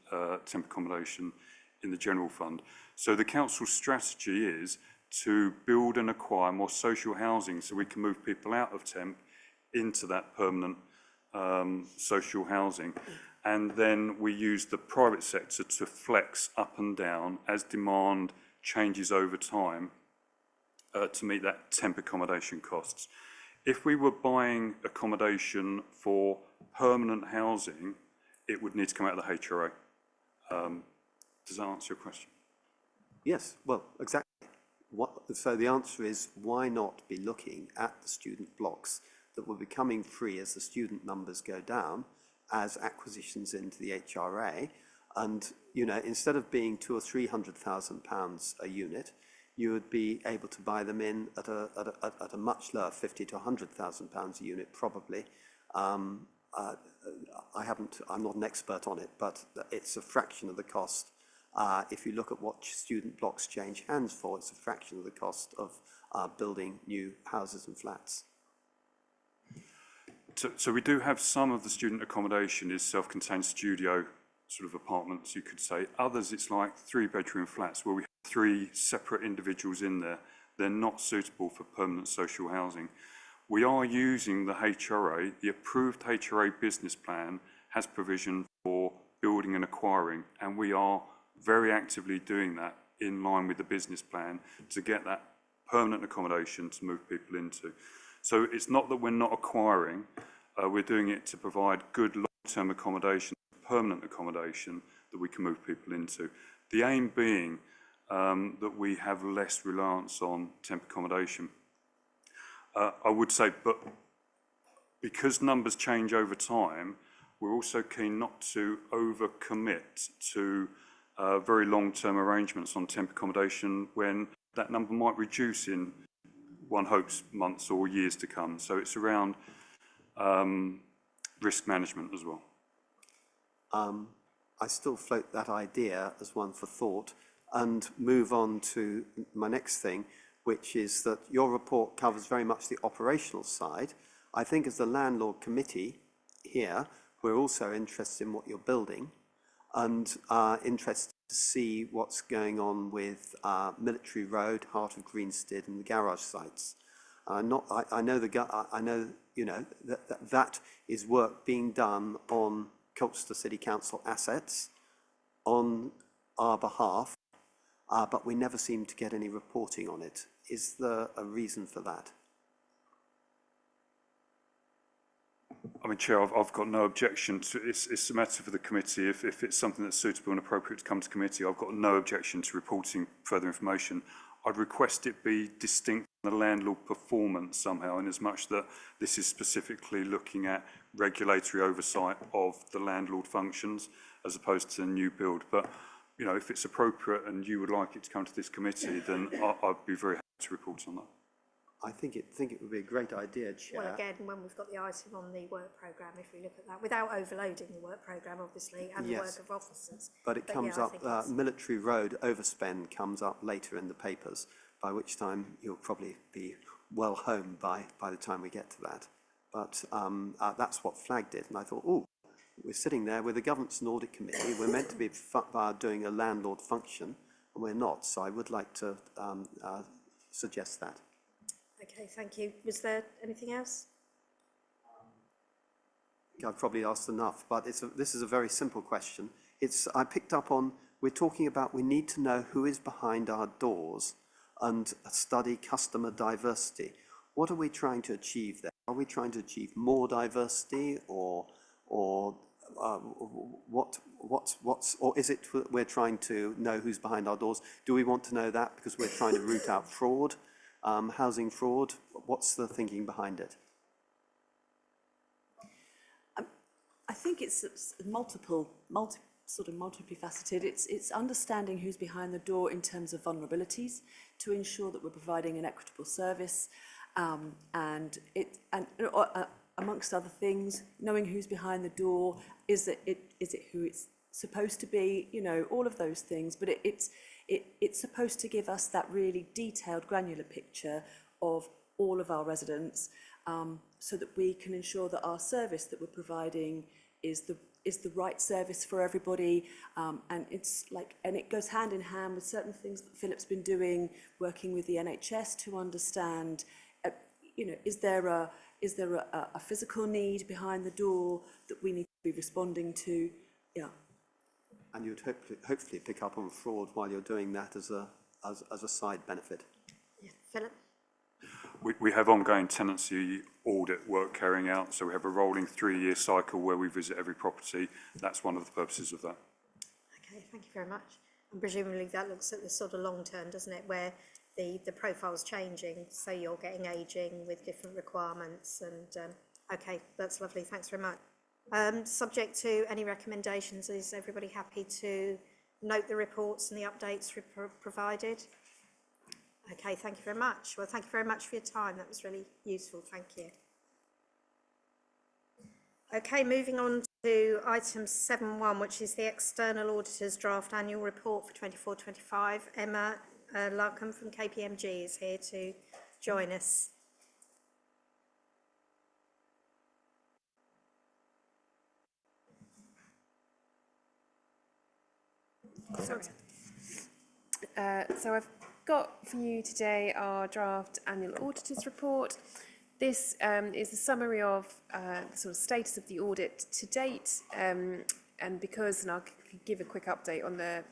temp accommodation in the general fund. So the council's strategy is to build and acquire more social housing so we can move people out of temp into that permanent social housing. And then we use the private sector to flex up and down as demand changes over time to meet that temp accommodation costs. If we were buying accommodation for permanent housing, it would need to come out of the HRA. Does that answer your question? Yes, well, exactly. So the answer is, why not be looking at the student blocks that will be coming free as the student numbers go down as acquisitions into the HRA? And, you know, instead of being £200,000 or £300,000 a unit, you would be able to buy them in at a much lower, £50,000 to £100,000 a unit, probably. I'm not an expert on it, but it's a fraction of the cost. If you look at what student blocks change hands for, it's a fraction of the cost of building new houses and flats. So we do have some of the student accommodation is self-contained studio sort of apartments, you could say. Others, it's like 3-bedroom flats where we have 3 separate individuals in there. They're not suitable for permanent social housing. We are using the HRA. The approved HRA business plan has provision for building and acquiring, and we are very actively doing that in line with the business plan to get that permanent accommodation to move people into. So it's not that we're not acquiring, we're doing it to provide good long-term accommodation, permanent accommodation that we can move people into. The aim being that we have less reliance on temp accommodation. I would say, but because numbers change over time, we're also keen not to overcommit to very long-term arrangements on temp accommodation when that number might reduce in, one hopes, months or years to come. So it's around risk management as well. I still float that idea as one for thought and move on to my next thing, which is that your report covers very much the operational side. I think as the landlord committee here, we're also interested in what you're building and interested to see what's going on with Military Road, Heart of Greenstead, and the garage sites. I know you know that is work being done on Colchester City Council assets on our behalf, but we never seem to get any reporting on it. Is there a reason for that? I mean, Chair, I've got no objection to it's a matter for the committee. If it's something that's suitable and appropriate to come to committee, I've got no objection to reporting further information. I'd request it be distinct from the landlord performance somehow, in as much that this is specifically looking at regulatory oversight of the landlord functions as opposed to new build. But, you know, if it's appropriate and you would like it to come to this committee, then I'd be very happy to report on that. I think it would be a great idea, Chair. Well, again, when we've got the item on the work programme, if we look at that, without overloading the work programme, obviously, and the work of officers. But it comes yeah, up, Military Road overspend comes up later in the papers, by which time you'll probably be well home by the time we get to that. But that's what flagged it, and I thought, oh, we're sitting there with the Governance and Audit Committee, we're meant to be doing a landlord function, and we're not, so I would like to suggest that. Okay, thank you. Was there anything else? I've probably asked enough, but this is a very simple question. I picked up on, we're talking about we need to know who is behind our doors and study customer diversity. What are we trying to achieve there? Are we trying to achieve more diversity, or is it we're trying to know who's behind our doors? Do we want to know that because we're trying to root out fraud? Housing fraud, what's the thinking behind it? I think it's multifaceted. It's understanding who's behind the door in terms of vulnerabilities to ensure that we're providing an equitable service, and amongst other things, knowing who's behind the door. Is it who it's supposed to be? You know, all of those things. But it's supposed to give us that really detailed, granular picture of all of our residents, so that we can ensure that our service that we're providing is the right service for everybody. And it goes hand in hand with certain things that Philip's been doing, working with the NHS to understand, is there a physical need behind the door that we need to be responding to? Yeah. And you'd hopefully pick up on fraud while you're doing that as a side benefit. Yeah, Philip? We have ongoing tenancy audit work carrying out, so we have a rolling 3-year cycle where we visit every property. That's one of the purposes of that. Okay, thank you very much. And presumably that looks at the sort of long term, doesn't it, where the profile's changing, so you're getting ageing with different requirements, and okay, that's lovely, thanks very much. Subject to any recommendations, is everybody happy to note the reports and the updates provided? Okay, thank you very much. Well, thank you very much for your time. That was really useful. Thank you. Okay, moving on to item 7.1, which is the External Auditor's Draft Annual Report for 24-25. Emma Larkham from KPMG is here to join us. Sorry. So I've got for you today our draft annual auditor's report. This is a summary of the sort of status of the audit to date, and I'll give a quick update on the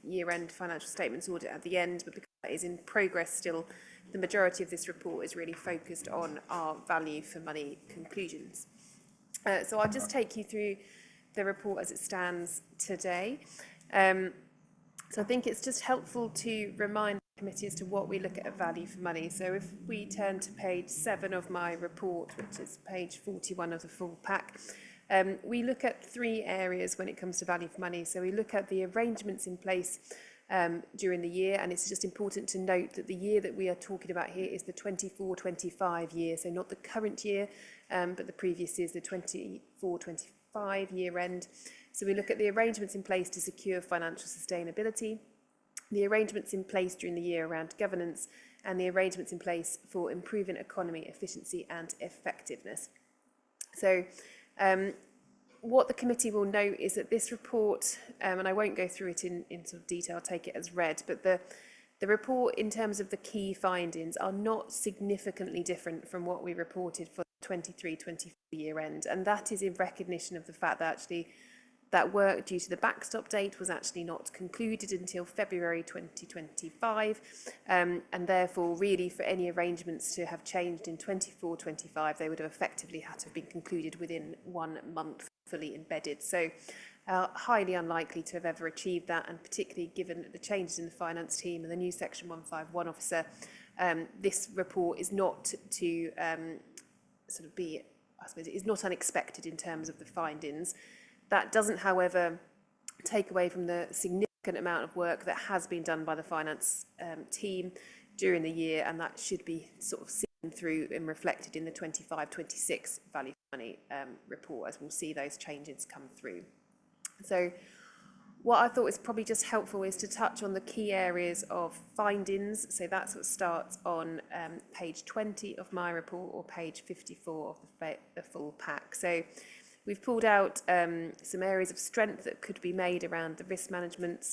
year-end financial statements audit at the end, but because that is in progress still, the majority of this report is really focused on our value for money conclusions. So I'll just take you through the report as it stands today. So I think it's just helpful to remind the committee as to what we look at value for money. So if we turn to page 7 of my report, which is page 41 of the full pack, we look at 3 areas when it comes to value for money. So we look at the arrangements in place during the year, and it's just important to note that the year that we are talking about here is the 24-25 year, so not the current year, but the previous year is the 24-25 year end. So we look at the arrangements in place to secure financial sustainability, the arrangements in place during the year around governance, and the arrangements in place for improving economy, efficiency and effectiveness. So what the committee will note is that this report, and I won't go through it in sort of detail, I'll take it as read, but the report in terms of the key findings are not significantly different from what we reported for the 23-24 year end, and that is in recognition of the fact that actually that work due to the backstop date was actually not concluded until February 2025, and therefore really for any arrangements to have changed in 24-25 they would have effectively had to have been concluded within 1 month fully embedded. So highly unlikely to have ever achieved that, and particularly given the changes in the finance team and the new Section 151 officer, this report is not to sort of be, I suppose, it is not unexpected in terms of the findings. That doesn't, however, take away from the significant amount of work that has been done by the finance team during the year, and that should be sort of seen through and reflected in the 25-26 value for money report, as we'll see those changes come through. So what I thought was probably just helpful is to touch on the key areas of findings. So that sort of starts on page 20 of my report, or page 54 of the full pack. So we've pulled out some areas of strength that could be made around the risk management,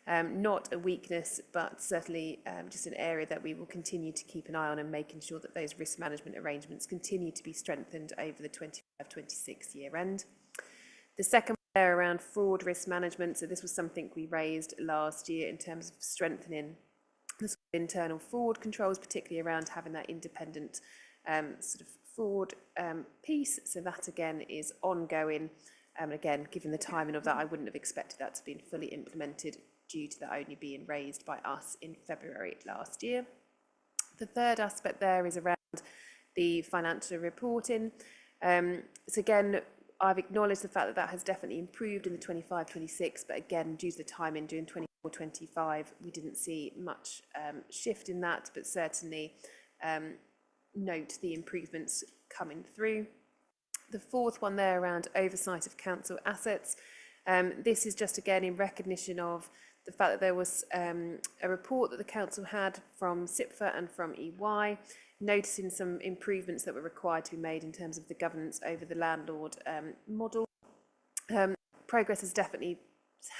not a weakness, but certainly just an area that we will continue to keep an eye on, and making sure that those risk management arrangements continue to be strengthened over the 25-26 year end. The second there around fraud risk management. So this was something we raised last year in terms of strengthening the sort of internal fraud controls, particularly around having that independent sort of fraud piece. So that again is ongoing. Again, given the timing of that, I wouldn't have expected that to be fully implemented due to that only being raised by us in February last year. The third aspect there is around the financial reporting. So again, I've acknowledged the fact that that has definitely improved in the 25-26, but again, due to the timing during 24-25, we didn't see much shift in that, but certainly note the improvements coming through. The fourth one there around oversight of council assets. This is just again in recognition of the fact that there was a report that the council had from SIPFA and from EY, noticing some improvements that were required to be made in terms of the governance over the landlord model. Progress has definitely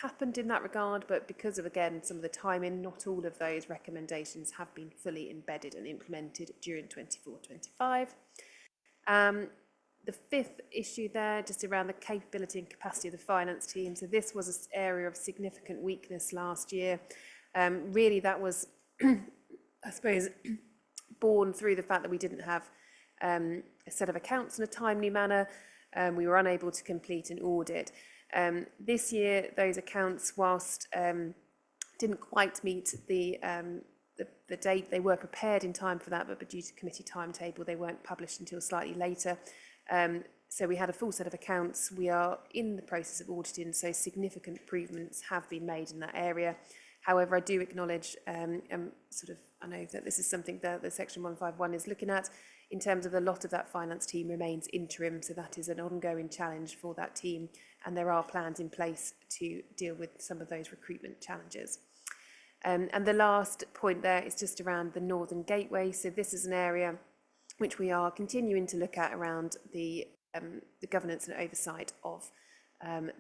happened in that regard, but because of, again, some of the timing, not all of those recommendations have been fully embedded and implemented during 24-25. The fifth issue there, just around the capability and capacity of the finance team. So this was an area of significant weakness last year. Really, that was, I suppose, born through the fact that we didn't have a set of accounts in a timely manner. We were unable to complete an audit. This year, those accounts, whilst didn't quite meet the date, they were prepared in time for that, but due to committee timetable, they weren't published until slightly later. So we had a full set of accounts. We are in the process of auditing, so significant improvements have been made in that area. However, I do acknowledge, I know that this is something that the Section 151 is looking at, in terms of a lot of that finance team remains interim, so that is an ongoing challenge for that team, and there are plans in place to deal with some of those recruitment challenges. And the last point there is just around the Northern Gateway. So this is an area which we are continuing to look at around the governance and oversight of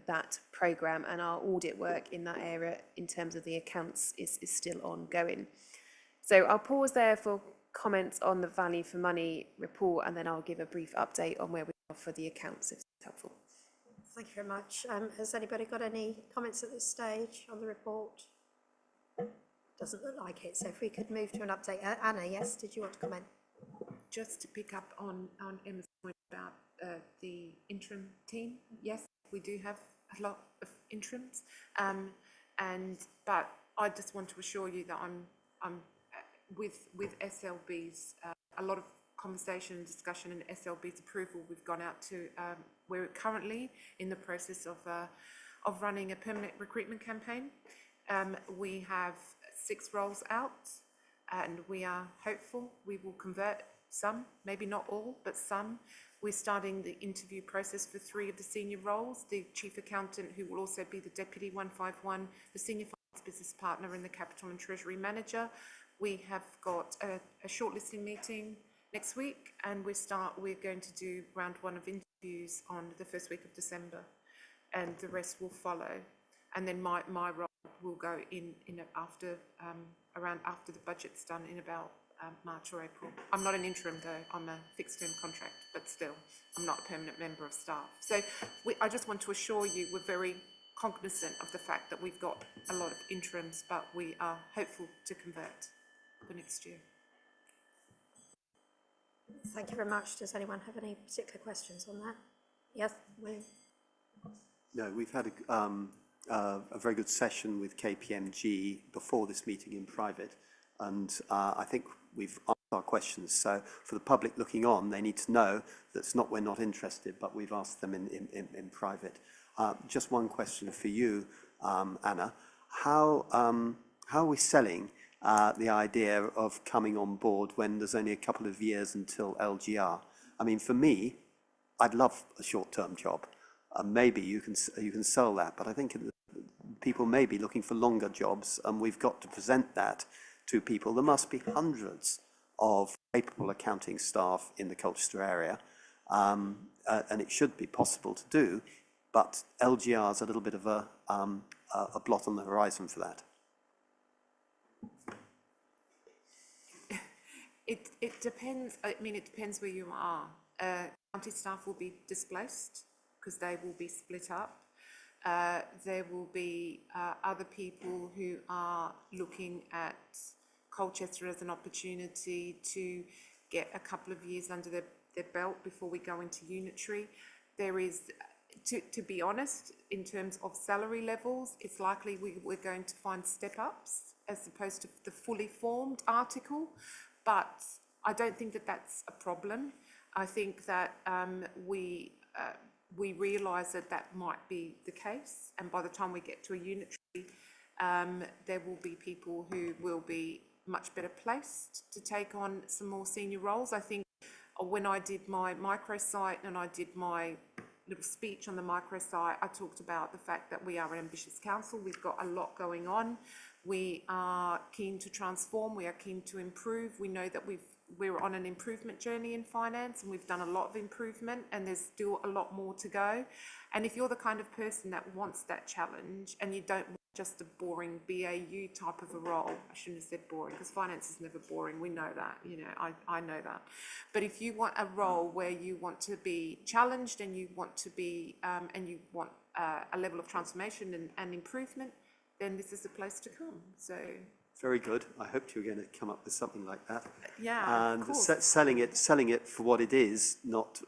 that programme, and our audit work in that area in terms of the accounts is still ongoing. So I'll pause there for comments on the value for money report, and then I'll give a brief update on where we are for the accounts, if it's helpful. Thank you very much. Has anybody got any comments at this stage on the report? Doesn't look like it, so if we could move to an update. Anna, yes, did you want to comment? Just to pick up on Emma's point about the interim team, yes, we do have a lot of interims, but I just want to assure you that I'm with SLB's a lot of conversation and discussion and SLB's approval. We've gone out to we're currently in the process of running a permanent recruitment campaign. We have 6 roles out, and we are hopeful we will convert some, maybe not all, but some. We're starting the interview process for 3 of the senior roles: the chief accountant, who will also be the deputy 151, the senior finance business partner, and the capital and treasury manager. We have got a shortlisting meeting next week, and we're going to do round 1 of interviews on the first week of December, and the rest will follow. And then my role will go in after around after the budget's done in about March or April. I'm not an interim though, I'm a fixed term contract, but still, I'm not a permanent member of staff. So I just want to assure you we're very cognizant of the fact that we've got a lot of interims, but we are hopeful to convert for next year. Thank you very much. Does anyone have any particular questions on that? Yes, William. No, we've had a very good session with KPMG before this meeting in private, and I think we've asked our questions. So for the public looking on, they need to know that's not we're not interested, but we've asked them in private. Just one question for you, Anna. How are we selling the idea of coming on board when there's only a couple of years until LGR? I mean, for me, I'd love a short-term job. Maybe you can sell that, but I think people may be looking for longer jobs, and we've got to present that to people. There must be hundreds of capable accounting staff in the Colchester area, and it should be possible to do, but LGR is a little bit of a blot on the horizon for that. It depends. I mean, it depends where you are. County staff will be displaced because they will be split up. There will be other people who are looking at Colchester as an opportunity to get a couple of years under their belt before we go into unitary. There is, to be honest, in terms of salary levels, it's likely we're going to find step-ups as opposed to the fully formed article, but I don't think that that's a problem. I think that we realise that might be the case, and by the time we get to a unitary, there will be people who will be much better placed to take on some more senior roles. I think when I did my microsite and I did my little speech on the microsite, I talked about the fact that we are an ambitious council. We've got a lot going on. We are keen to transform. We are keen to improve. We know that we're on an improvement journey in finance, and we've done a lot of improvement, and there's still a lot more to go. And if you're the kind of person that wants that challenge and you don't want just a boring BAU type of a role, I shouldn't have said boring because finance is never boring, we know that, you know, I know that. But if you want a role where you want to be challenged and you want to be, and you want a level of transformation and improvement, then this is the place to come. So very good. I hoped you were going to come up with something like that. Yeah, and of course. selling it for what it is, not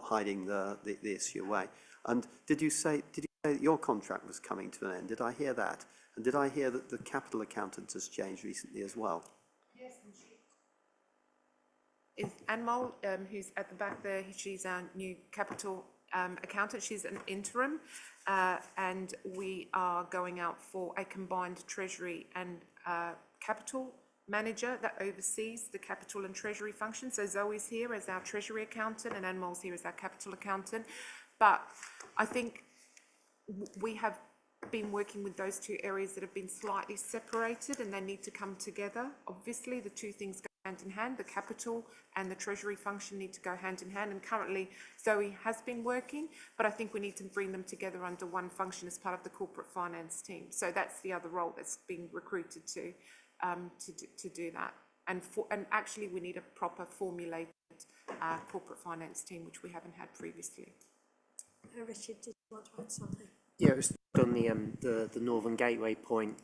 hiding the issue away. And did you say that your contract was coming to an end? Did I hear that? And did I hear that the capital accountant has changed recently as well? Yes, and she is Anmol, who's at the back there. She's our new capital accountant. She's an interim, and we are going out for a combined treasury and capital manager that oversees the capital and treasury function. So Zoe's here as our treasury accountant and Anmol's here as our capital accountant. But I think we have been working with those two areas that have been slightly separated, and they need to come together. Obviously, the two things go hand in hand. The capital and the treasury function need to go hand in hand, and currently Zoe has been working, but I think we need to bring them together under one function as part of the corporate finance team. So that's the other role that's being recruited to do that. And actually we need a proper formulated corporate finance team, which we haven't had previously. Richard, did you want to add something? Yeah, it was on the Northern Gateway point.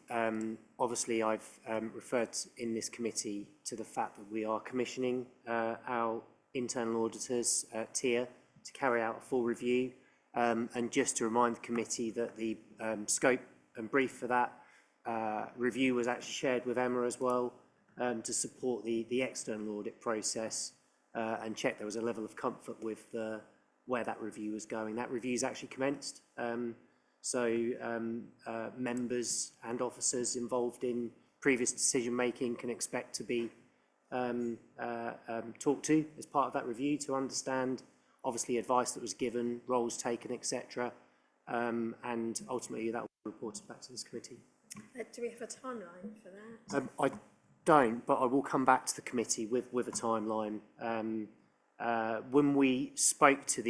Obviously, I've referred in this committee to the fact that we are commissioning our internal auditors, TIA, to carry out a full review. And just to remind the committee that the scope and brief for that review was actually shared with Emma as well, to support the external audit process and check there was a level of comfort with where that review was going. That review's actually commenced. Members and officers involved in previous decision making can expect to be talked to as part of that review to understand obviously advice that was given, roles taken, etc. And ultimately that will be reported back to this committee. Do we have a timeline for that? I don't, but I will come back to the committee with a timeline. When we spoke to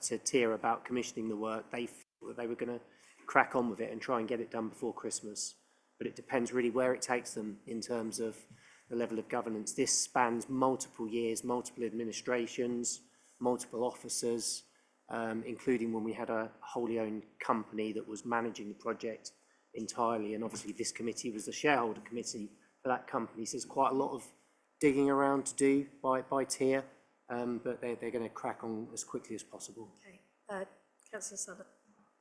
to TIA about commissioning the work, they thought that they were going to crack on with it and try and get it done before Christmas. But it depends really where it takes them in terms of the level of governance. This spans multiple years, multiple administrations, multiple officers, including when we had a wholly owned company that was managing the project entirely. And obviously this committee was the shareholder committee for that company. So there's quite a lot of digging around to do by TIA, but they're going to crack on as quickly as possible. Okay. Councillor Sutter.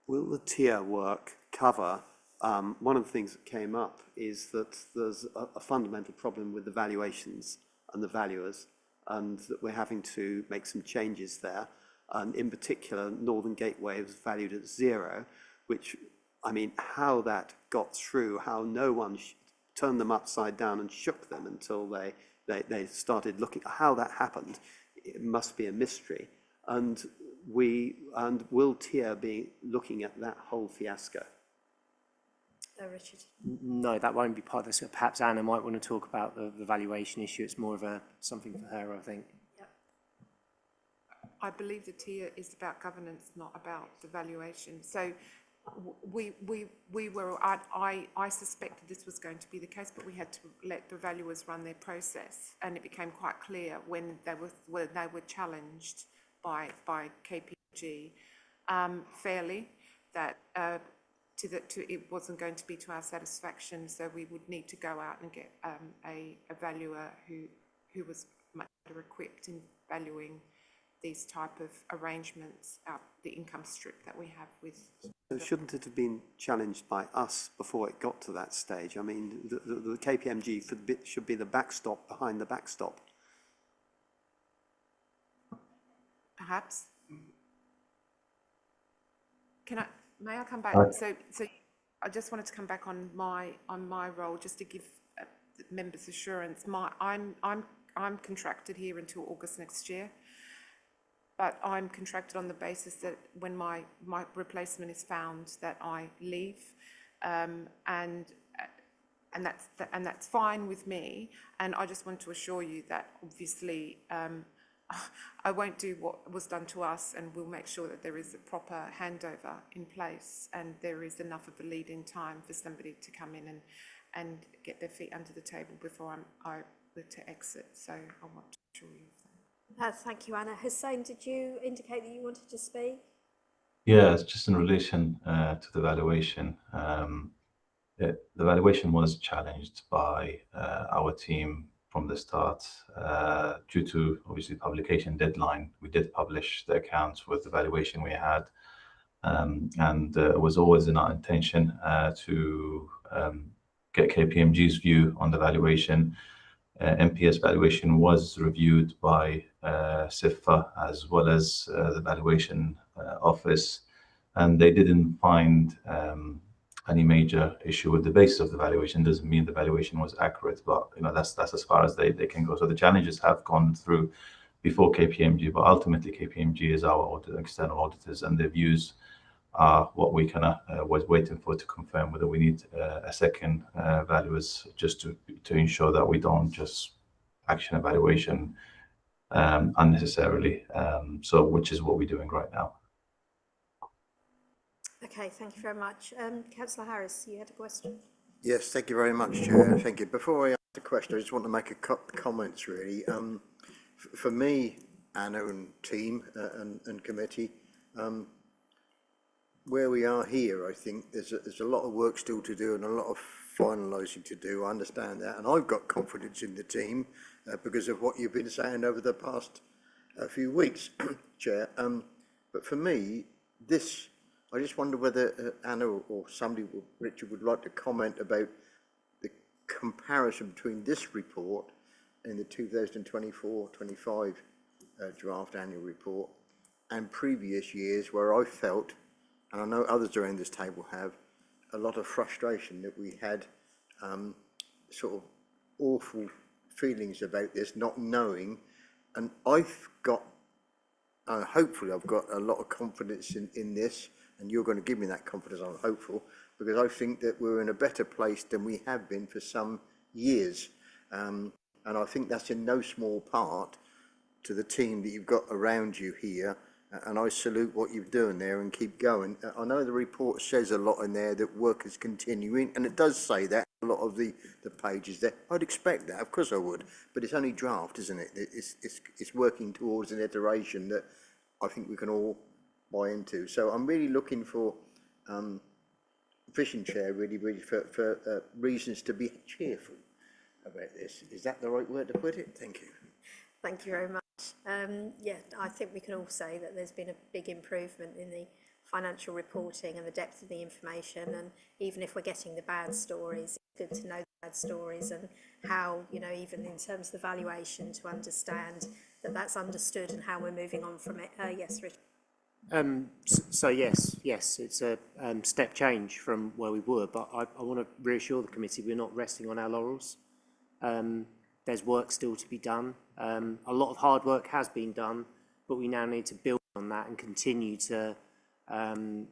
Will the tier work cover, one of the things that came up is that there's a fundamental problem with the valuations and the valuers, and that we're having to make some changes there. And in particular, Northern Gateway was valued at 0, which, I mean, how that got through, how no one turned them upside down and shook them until they started looking, how that happened, it must be a mystery. And will TIER be looking at that whole fiasco? Richard. No, that won't be part of this. Perhaps Anna might want to talk about the valuation issue. It's more of something for her, I think. Yep. I believe the tier is about governance, not about the valuation. So I suspected this was going to be the case, but we had to let the valuers run their process, and it became quite clear when they were challenged by KPMG fairly that it wasn't going to be to our satisfaction, so we would need to go out and get a valuer who was much better equipped in valuing these type of arrangements, the income strip that we have with. So shouldn't it have been challenged by us before it got to that stage? I mean, the KPMG should be the backstop behind the backstop. Perhaps. May I come back? So I just wanted to come back on my role, just to give members assurance. I'm contracted here until August next year, but I'm contracted on the basis that when my replacement is found, that I leave, and that's fine with me. And I just want to assure you that obviously I won't do what was done to us, and we'll make sure that there is a proper handover in place and there is enough of a lead-in time for somebody to come in and get their feet under the table before I were to exit. So I want to assure you of that. Thank you, Anna. Hussein, did you indicate that you wanted to speak? Yeah, it's just in relation to the valuation. The valuation was challenged by our team from the start due to obviously publication deadline. We did publish the accounts with the valuation we had, and it was always in our intention to get KPMG's view on the valuation. MPS valuation was reviewed by SIFA as well as the valuation office, and they didn't find any major issue with the basis of the valuation. Doesn't mean the valuation was accurate, but that's as far as they can go. So the challenges have gone through before KPMG, but ultimately KPMG is our external auditors, and their views are what we kind of was waiting for to confirm whether we need a second valuers, just to ensure that we don't just action evaluation unnecessarily. So which is what we're doing right now. Okay, thank you very much. Councillor Harris, you had a question? Yes, thank you very much, Chair. Thank you. Before I ask the question, I just want to make a couple of comments, really. For me, Anna and team and committee, where we are here, I think there's a lot of work still to do and a lot of finalising to do. I understand that, and I've got confidence in the team because of what you've been saying over the past few weeks, Chair. But for me, I just wonder whether Anna or somebody, Richard, would like to comment about the comparison between this report and the 2024-25 draft annual report and previous years, where I felt, and I know others around this table have, a lot of frustration that we had sort of awful feelings about this, not knowing. And I've got, hopefully I've got a lot of confidence in this, and you're going to give me that confidence, I'm hopeful, because I think that we're in a better place than we have been for some years. And I think that's in no small part to the team that you've got around you here. And I salute what you're doing there and keep going. I know the report says a lot in there that work is continuing, and it does say that a lot of the pages there. I'd expect that, of course I would, but it's only draft, isn't it? It's working towards an iteration that I think we can all buy into. So I'm really looking for Vision Chair, really for reasons to be cheerful about this. Is that the right word to put it? Thank you. Thank you very much. Yeah, I think we can all say that there's been a big improvement in the financial reporting and the depth of the information. And even if we're getting the bad stories, it's good to know the bad stories and how, you know, even in terms of the valuation, to understand that that's understood and how we're moving on from it. Yes, Richard. So yes, it's a step change from where we were, but I want to reassure the committee we're not resting on our laurels. There's work still to be done. A lot of hard work has been done, but we now need to build on that and continue to,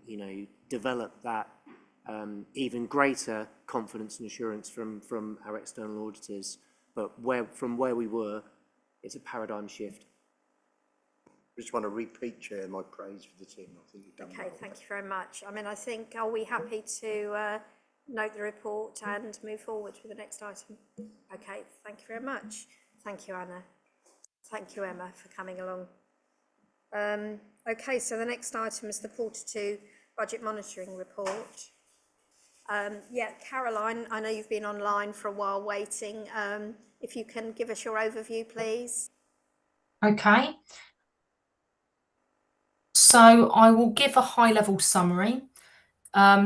you know, develop that even greater confidence and assurance from our external auditors. But from where we were, it's a paradigm shift. I just want to repeat, Chair, my praise for the team. I think you've done well. Okay, thank you very much. I mean, I think, are we happy to note the report and move forward with the next item? Okay, thank you very much. Thank you, Anna. Thank you, Emma, for coming along. Okay, so the next item is the Q2 Budget Monitoring Report. Yeah, Caroline, I know you've been online for a while waiting. If you can give us your overview, please. Okay. So I will give a high-level summary,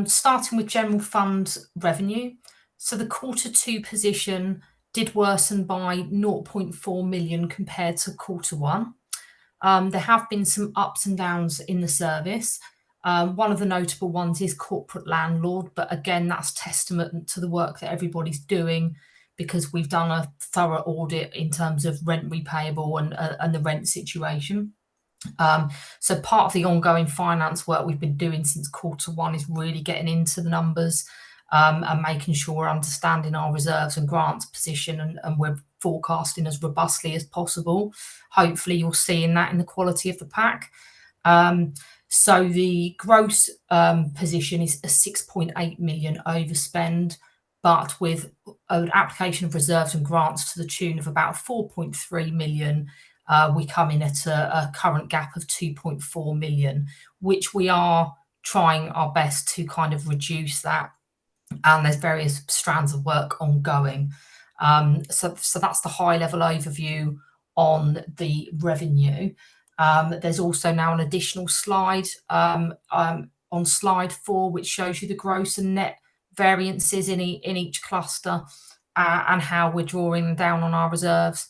starting with general fund revenue. So the Q2 position did worsen by 0.4 million compared to Q1. There have been some ups and downs in the service. One of the notable ones is corporate landlord, but again, that's testament to the work that everybody's doing, because we've done a thorough audit in terms of rent repayable and the rent situation. So part of the ongoing finance work we've been doing since Q1 is really getting into the numbers and making sure we're understanding our reserves and grants position and we're forecasting as robustly as possible. Hopefully you're seeing that in the quality of the pack. So the gross position is a 6.8 million overspend, but with an application of reserves and grants to the tune of about 4.3 million, we come in at a current gap of 2.4 million, which we are trying our best to kind of reduce that. And there's various strands of work ongoing. So that's the high level overview on the revenue. There's also now an additional slide on slide 4, which shows you the gross and net variances in each cluster and how we're drawing down on our reserves.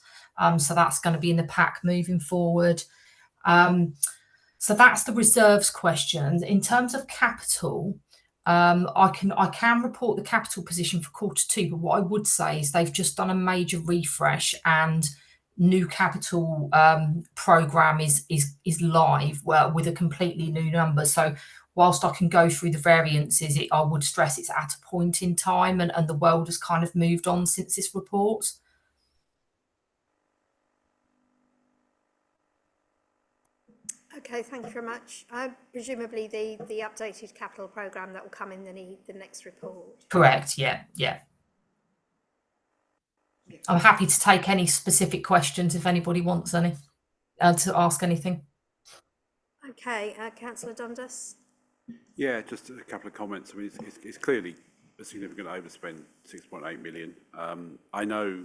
So that's going to be in the pack moving forward. So that's the reserves questions. In terms of capital, I can report the capital position for Q2, but what I would say is they've just done a major refresh and new capital program is live, well, with a completely new number. So whilst I can go through the variances, I would stress it's at a point in time and the world has kind of moved on since this report. Okay, thank you very much. Presumably the updated capital programme that will come in the next report. Correct, yeah. I'm happy to take any specific questions if anybody wants any, to ask anything. Okay, Councillor Dundas. Yeah, just a couple of comments. I mean, it's clearly a significant overspend, 6.8 million. I know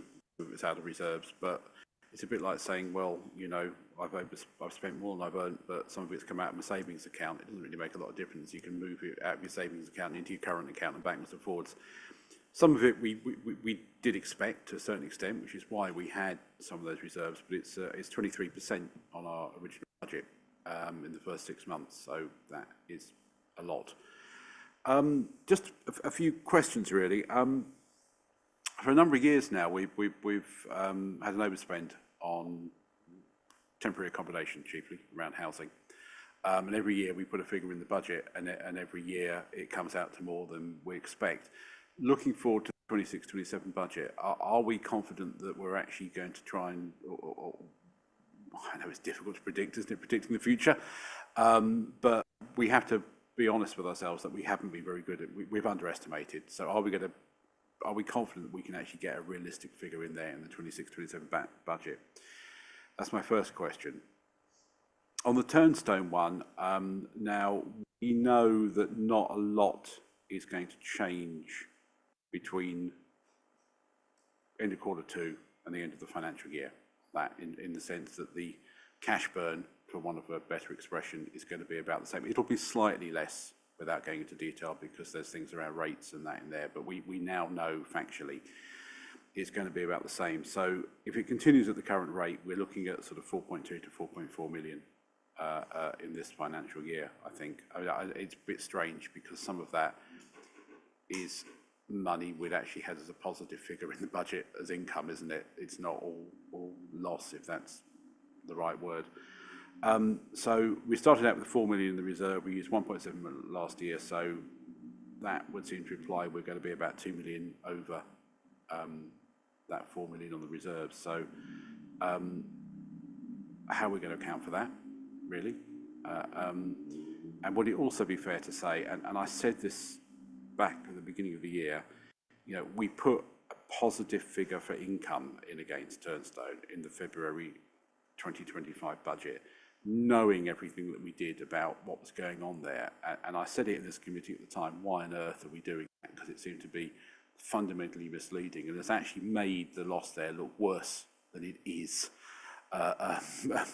it's out of reserves, but it's a bit like saying, well, you know, I've spent more than I've earned, but some of it's come out of my savings account. It doesn't really make a lot of difference. You can move it out of your savings account into your current account and backwards and forwards. Some of it we did expect to a certain extent, which is why we had some of those reserves, but it's 23% on our original budget in the first 6 months, so that is a lot. Just a few questions really. For a number of years now, we've had an overspend on temporary accommodation, chiefly around housing. And every year we put a figure in the budget, and every year it comes out to more than we expect. Looking forward to the 26-27 budget, are we confident that we're actually going to try and, I know it's difficult to predict, isn't it, predicting the future, but we have to be honest with ourselves that we haven't been very good at, we've underestimated. So are we confident that we can actually get a realistic figure in there in the 26-27 budget? That's my first question. On the Turnstone one, now we know that not a lot is going to change between end of Q2 and the end of the financial year. That in the sense that the cash burn for want of a better expression, is going to be about the same. It'll be slightly less without going into detail because there's things around rates and that in there, but we now know factually it's going to be about the same. So if it continues at the current rate, we're looking at sort of 4.2 to 4.4 million in this financial year, I think. It's a bit strange because some of that is money we'd actually had as a positive figure in the budget as income, isn't it? It's not all loss, if that's the right word. So we started out with 4 million in the reserve. We used 1.7 million last year, so that would seem to imply we're going to be about 2 million over that 4 million on the reserve. So how are we going to account for that, really? And would it also be fair to say, and I said this back at the beginning of the year, you know, we put a positive figure for income in against Turnstone in the February 2025 budget, knowing everything that we did about what was going on there. And I said it in this committee at the time, why on earth are we doing that? Because it seemed to be fundamentally misleading, and it's actually made the loss there look worse than it is,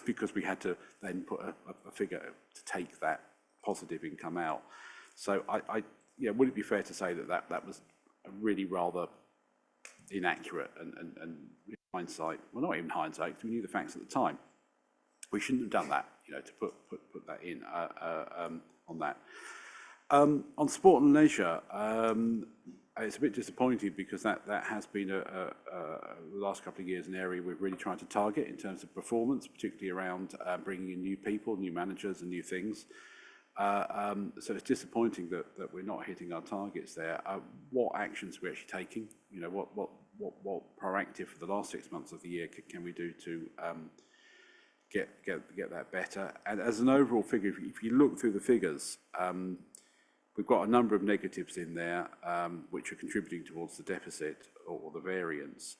because we had to then put a figure to take that positive income out. So yeah, would it be fair to say that was a really rather inaccurate and in hindsight, well, not even hindsight, because we knew the facts at the time. We shouldn't have done that, you know, to put that in on that. On sport and leisure, it's a bit disappointing because that has been the last couple of years an area we're really trying to target in terms of performance, particularly around bringing in new people, new managers and new things. So it's disappointing that we're not hitting our targets there. What actions we're actually taking? You know, what proactive for the last 6 months of the year can we do to get that better? And as an overall figure, if you look through the figures, we've got a number of negatives in there which are contributing towards the deficit or the variance.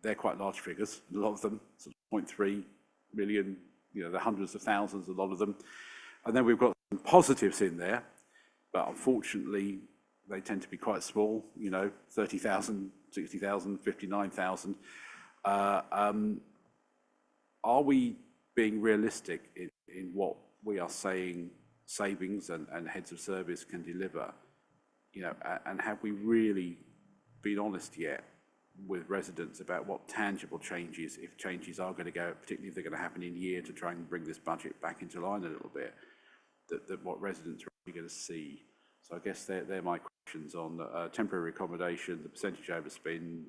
They're quite large figures, a lot of them, sort of 0.3 million, you know, the hundreds of thousands, a lot of them. And then we've got some positives in there, but unfortunately they tend to be quite small, you know, 30,000, 60,000, 59,000. Are we being realistic in what we are saying savings and heads of service can deliver? You know, and have we really been honest yet with residents about what tangible changes, if changes are going to go, particularly if they're going to happen in year to try and bring this budget back into line a little bit, that what residents are really going to see? So I guess they're my questions on temporary accommodation, the percentage overspend,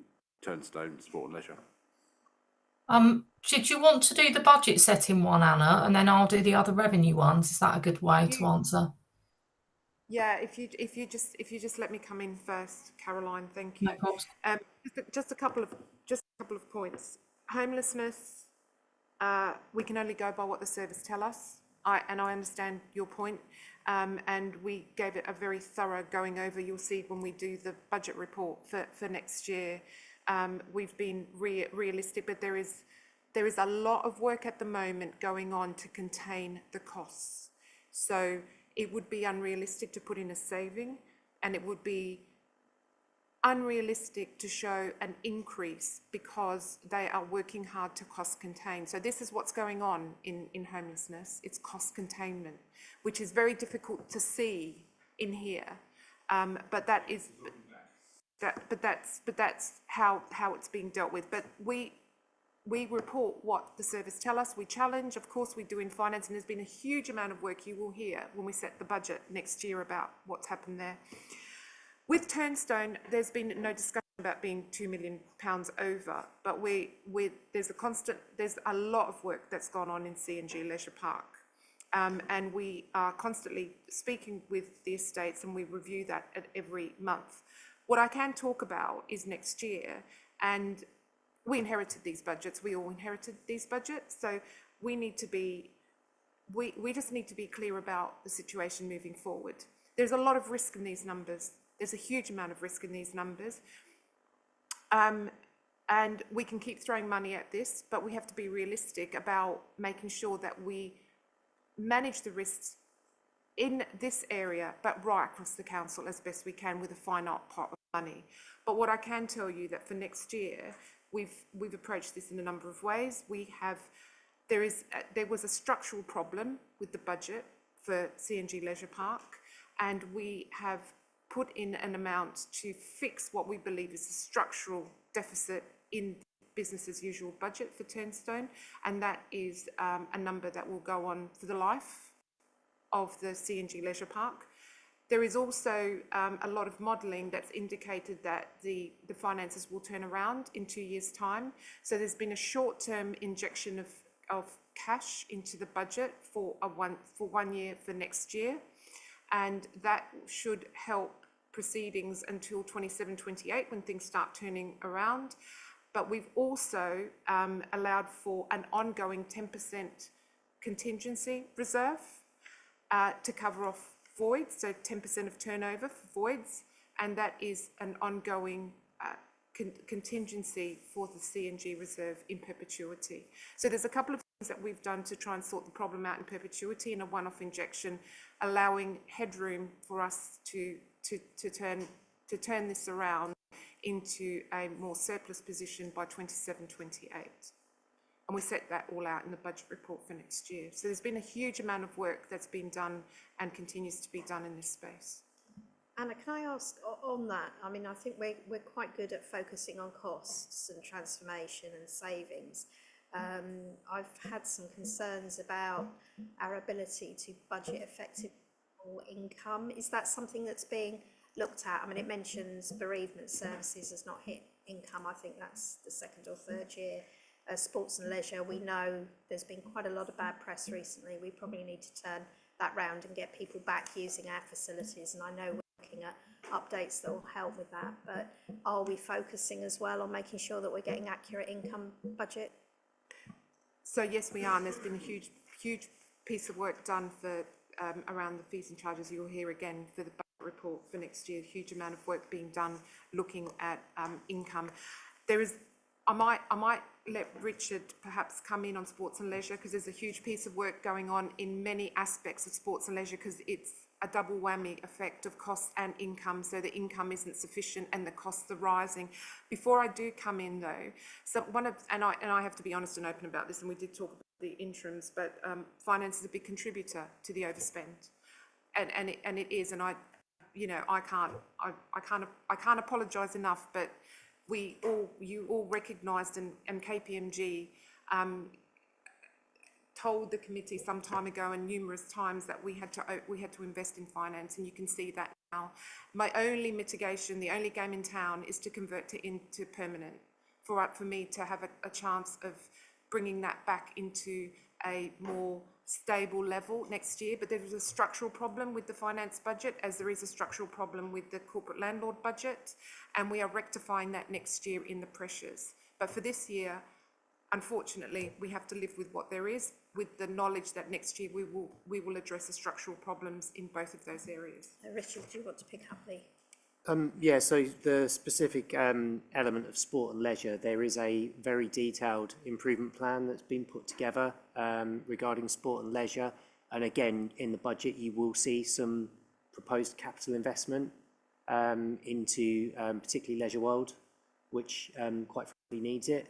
Turnstone, sport and leisure. Did you want to do the budget setting one, Anna, and then I'll do the other revenue ones? Is that a good way to answer? Yeah, if you just let me come in first, Caroline, thank you. No problems. Just a couple of points. Homelessness, we can only go by what the service tell us. I understand your point, and we gave it a very thorough going over. You'll see when we do the budget report for next year. We've been realistic, but there is a lot of work at the moment going on to contain the costs. So it would be unrealistic to put in a saving, and it would be unrealistic to show an increase because they are working hard to cost contain. So this is what's going on in homelessness. It's cost containment, which is very difficult to see in here. But that's how it's being dealt with. But we report what the service tell us. We challenge, of course, we do in finance, and there's been a huge amount of work you will hear when we set the budget next year about what's happened there. With Turnstone, there's been no discussion about being £2 million over, but there's a lot of work that's gone on in C&G Leisure Park. And we are constantly speaking with the estates, and we review that at every month. What I can talk about is next year, and we inherited these budgets. We all inherited these budgets, so we just need to be clear about the situation moving forward. There's a lot of risk in these numbers. There's a huge amount of risk in these numbers. And we can keep throwing money at this, but we have to be realistic about making sure that we manage the risks in this area, but right across the council as best we can with a finite pot of money. But what I can tell you that for next year, we've approached this in a number of ways. We have there was a structural problem with the budget for CNG Leisure Park, and we have put in an amount to fix what we believe is a structural deficit in business as usual budget for Turnstone, and that is a number that will go on for the life of the CNG Leisure Park. There is also a lot of modelling that's indicated that the finances will turn around in 2 years' time. So there's been a short-term injection of cash into the budget for 1 year for next year, and that should help proceedings until 27-28 when things start turning around. But we've also allowed for an ongoing 10% contingency reserve to cover off voids, so 10% of turnover for voids, and that is an ongoing contingency for the CNG reserve in perpetuity. So there's a couple of things that we've done to try and sort the problem out in perpetuity in a one-off injection, allowing headroom for us to turn this around into a more surplus position by 27-28. And we set that all out in the budget report for next year. So there's been a huge amount of work that's been done and continues to be done in this space. Anna, can I ask on that? I mean, I think we're quite good at focusing on costs and transformation and savings. I've had some concerns about our ability to budget effective income. Is that something that's being looked at? I mean, it mentions bereavement services has not hit income. I think that's the second or third year. Sports and leisure, we know there's been quite a lot of bad press recently. We probably need to turn that round and get people back using our facilities. And I know we're looking at updates that will help with that. But are we focusing as well on making sure that we're getting accurate income budget? So yes, we are. And there's been a huge piece of work done for around the fees and charges. You'll hear again for the budget report for next year. Huge amount of work being done looking at income. There is. I might let Richard perhaps come in on sports and leisure, because there's a huge piece of work going on in many aspects of sports and leisure, because it's a double whammy effect of costs and income. So the income isn't sufficient and the costs are rising. Before I do come in though, so and I have to be honest and open about this, and we did talk about the interims, but finance is a big contributor to the overspend, and it is, and I can't apologise enough, but you all recognised, and KPMG told the committee some time ago and numerous times that we had to invest in finance, and you can see that now. My only mitigation, the only game in town, is to convert it into permanent, for me to have a chance of bringing that back into a more stable level next year. But there is a structural problem with the finance budget, as there is a structural problem with the corporate landlord budget, and we are rectifying that next year in the pressures. But for this year, unfortunately, we have to live with what there is, with the knowledge that next year we will address the structural problems in both of those areas. Richard, do you want to pick up the... Yeah, so the specific element of sport and leisure, there is a very detailed improvement plan that's been put together regarding sport and leisure. And again, in the budget, you will see some proposed capital investment into particularly Leisure World, which quite frankly needs it.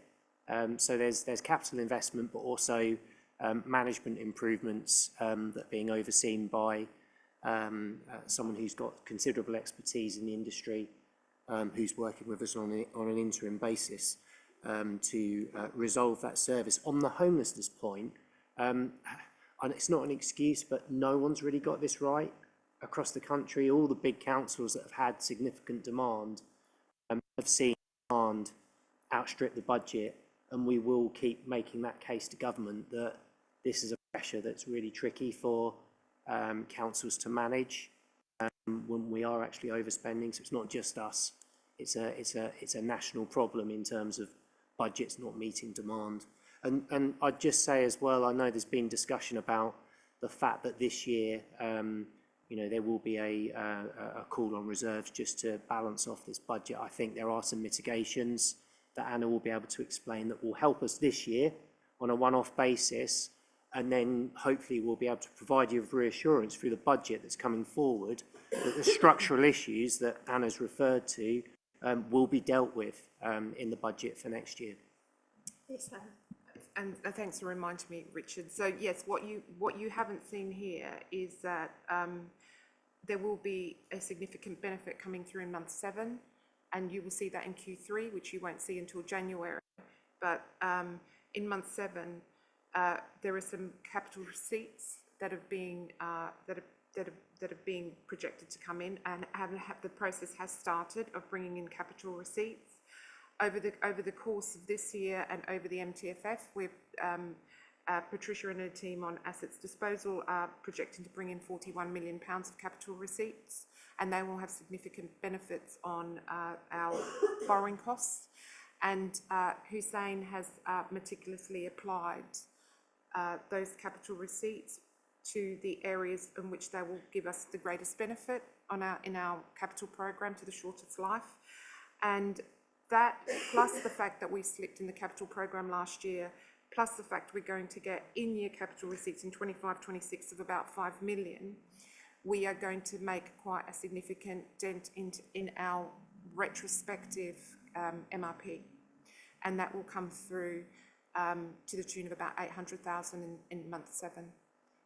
So there's capital investment, but also management improvements that are being overseen by someone who's got considerable expertise in the industry, who's working with us on an interim basis to resolve that service. On the homelessness point, and it's not an excuse, but no one's really got this right across the country. All the big councils that have had significant demand have seen demand outstrip the budget, and we will keep making that case to government that this is a pressure that's really tricky for councils to manage when we are actually overspending. So it's not just us; it's a national problem in terms of budgets not meeting demand. And I'd just say as well, I know there's been discussion about the fact that this year, there will be a call on reserves just to balance off this budget. I think there are some mitigations that Anna will be able to explain that will help us this year on a one-off basis. And then hopefully we'll be able to provide you with reassurance through the budget that's coming forward that the structural issues that Anna's referred to will be dealt with in the budget for next year. Yes, Anna. and thanks for reminding me, Richard. So yes, what you haven't seen here is that there will be a significant benefit coming through in month 7, and you will see that in Q3, which you won't see until January. But in month 7, there are some capital receipts that are being projected to come in, and the process has started of bringing in capital receipts over the course of this year and over the MTFF. We're Patricia and her team on assets disposal are projecting to bring in £41 million of capital receipts, and they will have significant benefits on our borrowing costs. And Hussein has meticulously applied those capital receipts to the areas in which they will give us the greatest benefit in our capital program to the shortest life. And that, plus the fact that we slipped in the capital program last year, plus the fact we're going to get in-year capital receipts in 25-26 of about 5 million, we are going to make quite a significant dent in our retrospective MRP. And that will come through to the tune of about 800,000 in month 7.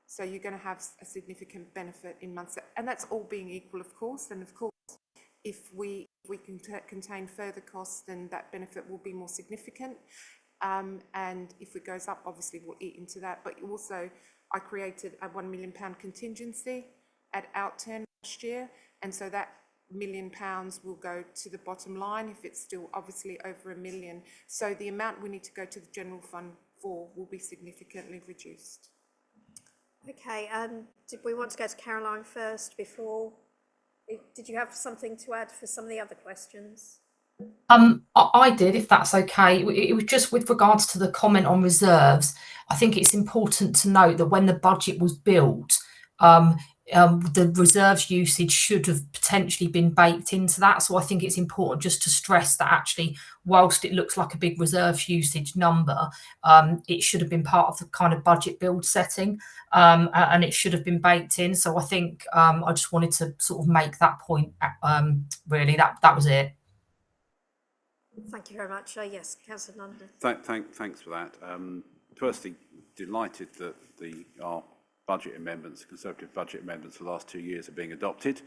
So you're going to have a significant benefit in month 7. And that's all being equal, of course. And of course, if we can contain further costs, then that benefit will be more significant. And if it goes up, obviously we'll eat into that. But also, I created a £1 million contingency at outturn last year. And so that £1 million will go to the bottom line if it's still obviously over £1 million. So the amount we need to go to the general fund for will be significantly reduced. Okay, did we want to go to Caroline first before? Did you have something to add for some of the other questions? I did, if that's okay. It was just with regards to the comment on reserves. I think it's important to note that when the budget was built, the reserves usage should have potentially been baked into that. So I think it's important just to stress that actually, whilst it looks like a big reserves usage number, it should have been part of the kind of budget build setting, and it should have been baked in. So I think I just wanted to sort of make that point. Really, that was it. Thank you very much. Yes, Councillor London. Thanks for that. Firstly, delighted that our budget amendments, Conservative budget amendments for the last 2 years are being adopted.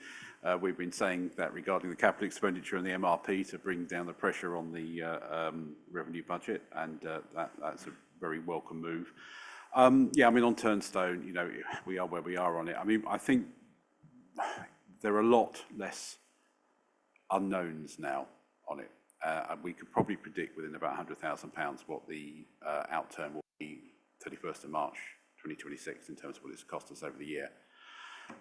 We've been saying that regarding the capital expenditure and the MRP to bring down the pressure on the revenue budget, and that's a very welcome move. Yeah, I mean, on Turnstone, you know, we are where we are on it. I mean, I think there are a lot less unknowns now on it. We could probably predict within about £100,000 what the outturn will be 31st of March 2026 in terms of what it's cost us over the year.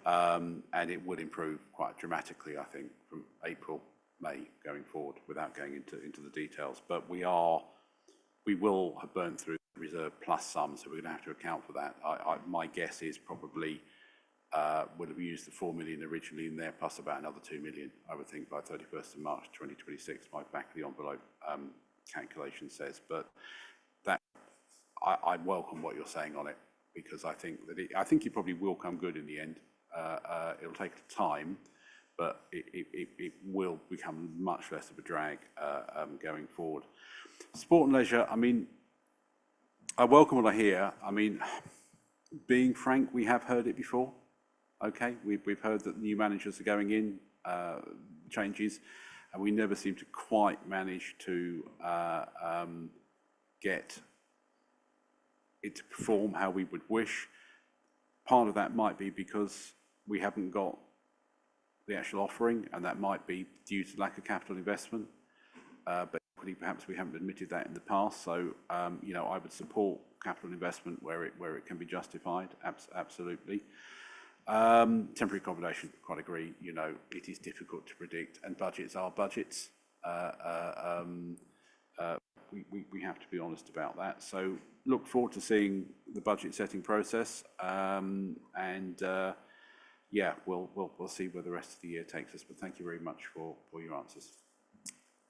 And it would improve quite dramatically, I think, from April, May going forward without going into the details. But we will have burnt through the reserve plus some, so we're going to have to account for that. My guess is probably would have used the 4 million originally in there, plus about another 2 million, I would think, by 31st of March 2026, my back of the envelope calculation says. But that I welcome what you're saying on it, because I think that it probably will come good in the end. It'll take time, but it will become much less of a drag going forward. Sport and leisure, I mean, I welcome what I hear. I mean, being frank, we have heard it before. Okay, we've heard that new managers are going in, changes, and we never seem to quite manage to get it to perform how we would wish. Part of that might be because we haven't got the actual offering, and that might be due to lack of capital investment. But equally, perhaps we haven't admitted that in the past. So, you know, I would support capital investment where it can be justified. Absolutely. Temporary accommodation, quite agree. You know, it is difficult to predict, and budgets are budgets. We have to be honest about that. So look forward to seeing the budget setting process, and yeah, we'll see where the rest of the year takes us. But thank you very much for your answers.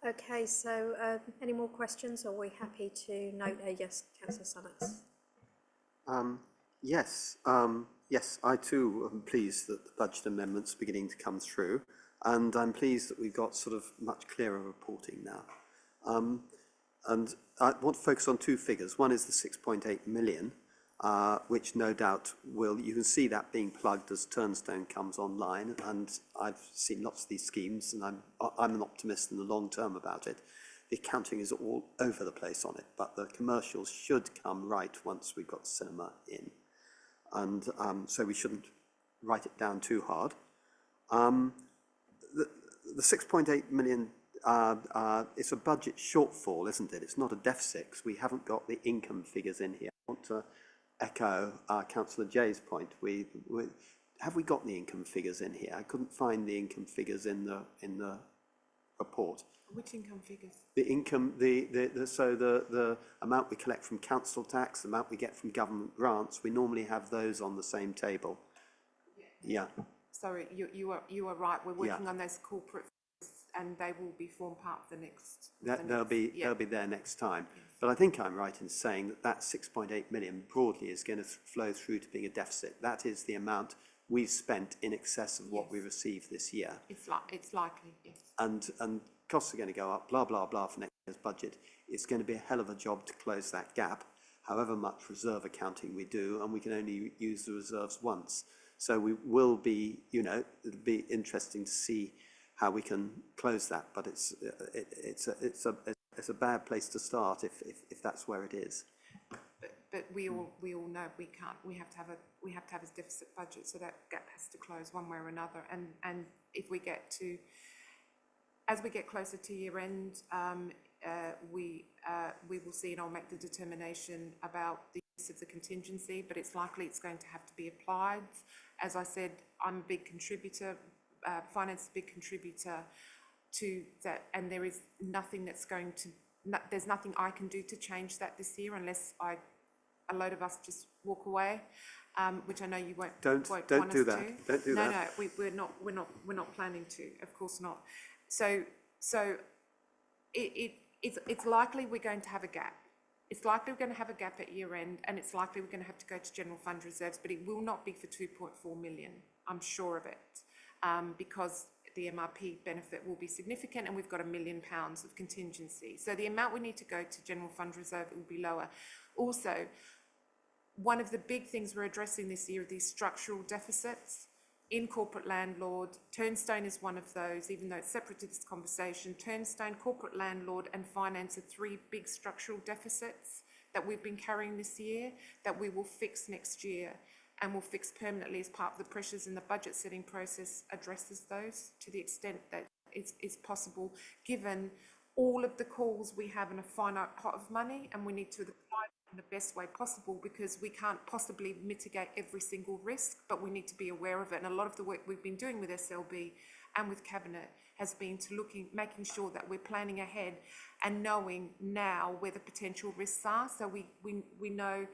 Okay, so any more questions, or are we happy to note a yes, Councillor Sunnocks? Yes, yes, I too am pleased that the budget amendment's beginning to come through, and I'm pleased that we've got sort of much clearer reporting now. And I want to focus on two figures. One is the 6.8 million, which no doubt you can see that being plugged as Turnstone comes online. And I've seen lots of these schemes, and I'm an optimist in the long term about it. The accounting is all over the place on it, but the commercials should come right once we've got cinema in. And so we shouldn't write it down too hard. The 6.8 million, it's a budget shortfall, isn't it? It's not a deficit, 'cause we haven't got the income figures in here. I want to echo Councillor Jay's point. Have we got the income figures in here? I couldn't find the income figures in the report. Which income figures? The income, so the amount we collect from council tax, the amount we get from government grants, we normally have those on the same table. Yeah. Sorry, you are right. We're working on those corporate figures, and they will be part of the next. They'll be there next time. Yes. But I think I'm right in saying that 6.8 million broadly is going to flow through to being a deficit. That is the amount we've spent in excess of what we received this year. It's likely, yes. And costs are going to go up, blah, blah, blah, for next year's budget. It's going to be a hell of a job to close that gap, however much reserve accounting we do, and we can only use the reserves once. So we will be, it'll be interesting to see how we can close that, but it's a bad place to start if that's where it is. But we all know we can't. We have to have a deficit budget, so that gap has to close one way or another. And if we get as we get closer to year end, we will see, and I'll make the determination about the use of the contingency. But it's likely it's going to have to be applied. As I said, I'm a big contributor. Finance is a big contributor to that, and there is nothing there's nothing I can do to change that this year unless a load of us just walk away, which I know you won't. Don't want do us that. to. Don't do that. No, we're not planning to. Of course not. So it's likely we're going to have a gap. It's likely we're going to have a gap at year end, and it's likely we're going to have to go to general fund reserves, but it will not be for 2.4 million. I'm sure of it, because the MRP benefit will be significant, and we've got £1 million of contingency. So the amount we need to go to general fund reserve will be lower. Also, one of the big things we're addressing this year are these structural deficits in corporate landlord. Turnstone is one of those, even though it's separate to this conversation. Turnstone, corporate landlord and finance are three big structural deficits that we've been carrying this year that we will fix next year, and will fix permanently as part of the pressures in the budget setting process addresses those to the extent that it's possible, given all of the calls we have in a finite pot of money, and we need to apply in the best way possible, because we can't possibly mitigate every single risk, but we need to be aware of it. And a lot of the work we've been doing with SLB and with Cabinet has been to making sure that we're planning ahead and knowing now where the potential risks are, so we know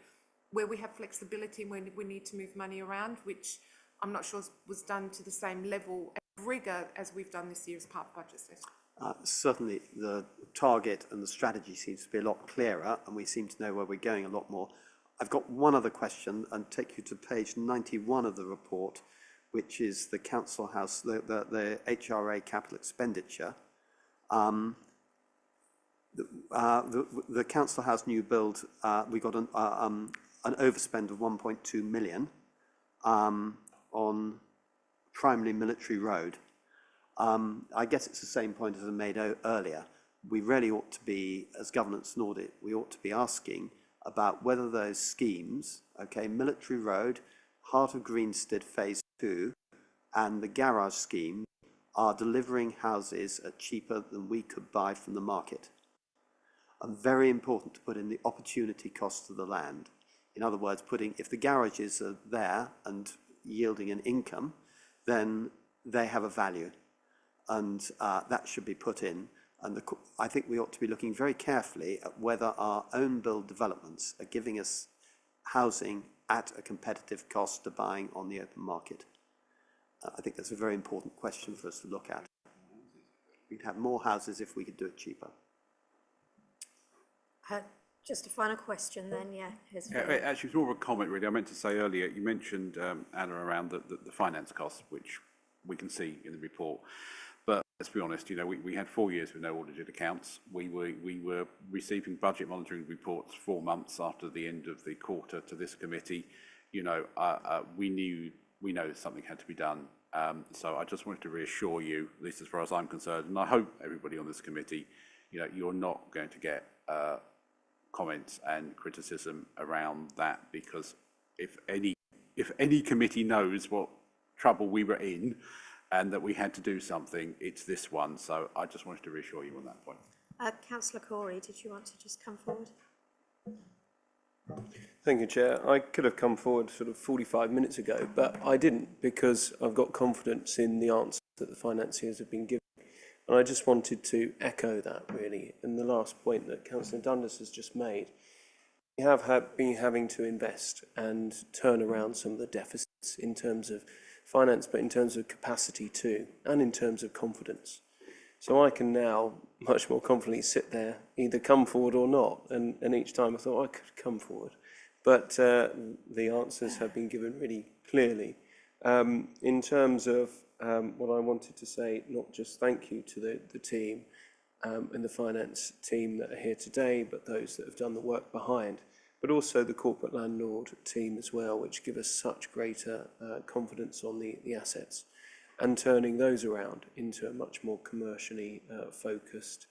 where we have flexibility and when we need to move money around, which I'm not sure was done to the same level of rigour as we've done this year as part of budget session. Certainly the target and the strategy seems to be a lot clearer, and we seem to know where we're going a lot more. I've got one other question, and take you to page 91 of the report, which is the council house, the HRA capital expenditure. The council house new build, we got an overspend of 1.2 million on primarily Military Road. I guess it's the same point as I made earlier. We really ought to be, as governance and audit, we ought to be asking about whether those schemes, Military Road, Heart of Greenstead Phase 2, and the garage scheme are delivering houses at cheaper than we could buy from the market. And very important to put in the opportunity cost of the land. In other words, if the garages are there and yielding an income, then they have a value. And that should be put in. And I think we ought to be looking very carefully at whether our own build developments are giving us housing at a competitive cost to buying on the open market. I think that's a very important question for us to look at. We'd have more houses if we could do it cheaper. Just a final question then, Actually, it's more of a comment, really. I meant to say earlier, you mentioned, Anna, around the finance costs, which we can see in the report. But let's be honest, you know, we had 4 years with no audited accounts. We were receiving budget monitoring reports 4 months after the end of the quarter to this committee. You know, we know something had to be done. So I just wanted to reassure you, at least as far as I'm concerned, and I hope everybody on this committee, you know, you're not going to get comments and criticism around that, because if any committee knows what trouble we were in and that we had to do something, it's this one. So I just wanted to reassure you on that point. Councillor Corey, did you want to just come forward? Thank you, Chair. I could have come forward sort of 45 minutes ago, but I didn't, because I've got confidence in the answer that the financiers have been given. And I just wanted to echo that, really. And the last point that Councillor Dundas has just made, we have been having to invest and turn around some of the deficits in terms of finance, but in terms of capacity too, and in terms of confidence. So I can now much more confidently sit there, either come forward or not. And each time I thought I could come forward. But the answers have been given really clearly. In terms of what I wanted to say, not just thank you to the team and the finance team that are here today, but those that have done the work behind, but also the corporate landlord team as well, which give us such greater confidence on the assets, and turning those around into a much more commercially focused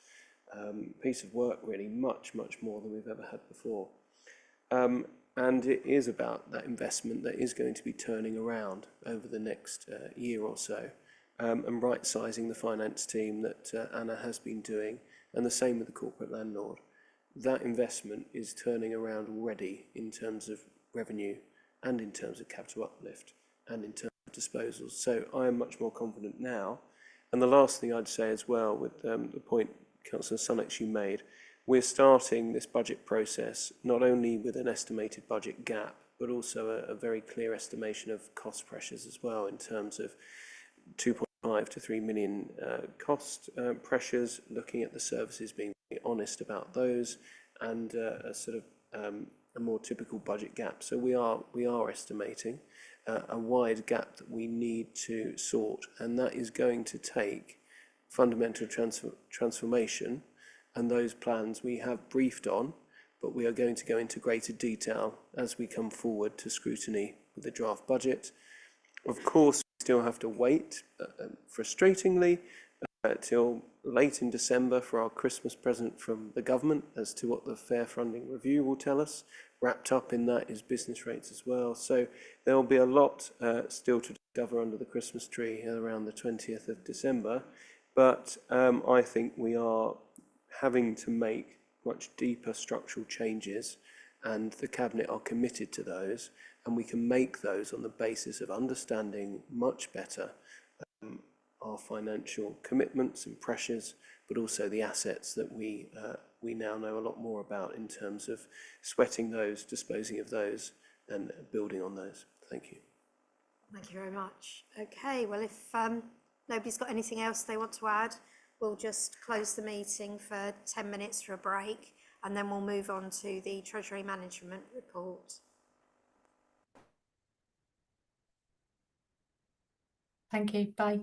piece of work, really, much more than we've ever had before. And it is about that investment that is going to be turning around over the next year or so, and right-sizing the finance team that Anna has been doing, and the same with the corporate landlord. That investment is turning around already in terms of revenue, and in terms of capital uplift, and in terms of disposals. So I am much more confident now. And the last thing I'd say as well, with the point Councillor Sunnox you made, we're starting this budget process not only with an estimated budget gap, but also a very clear estimation of cost pressures as well, in terms of 2.5 to 3 million cost pressures, looking at the services, being honest about those, and a sort of a more typical budget gap. So we are estimating a wide gap that we need to sort, and that is going to take fundamental transformation. And those plans we have briefed on, but we are going to go into greater detail as we come forward to scrutiny with the draft budget. Of course, we still have to wait, frustratingly, till late in December for our Christmas present from the government as to what the Fair Funding Review will tell us. Wrapped up in that is business rates as well. So there will be a lot still to discover under the Christmas tree around the 20th of December. But I think we are having to make much deeper structural changes, and the Cabinet are committed to those, and we can make those on the basis of understanding much better our financial commitments and pressures, but also the assets that we now know a lot more about in terms of sweating those, disposing of those, and building on those. Thank you. Thank you very much. Okay, well, if nobody's got anything else they want to add, we'll just close the meeting for 10 minutes for a break, and then we'll move on to the Treasury Management Report. Thank you. Bye.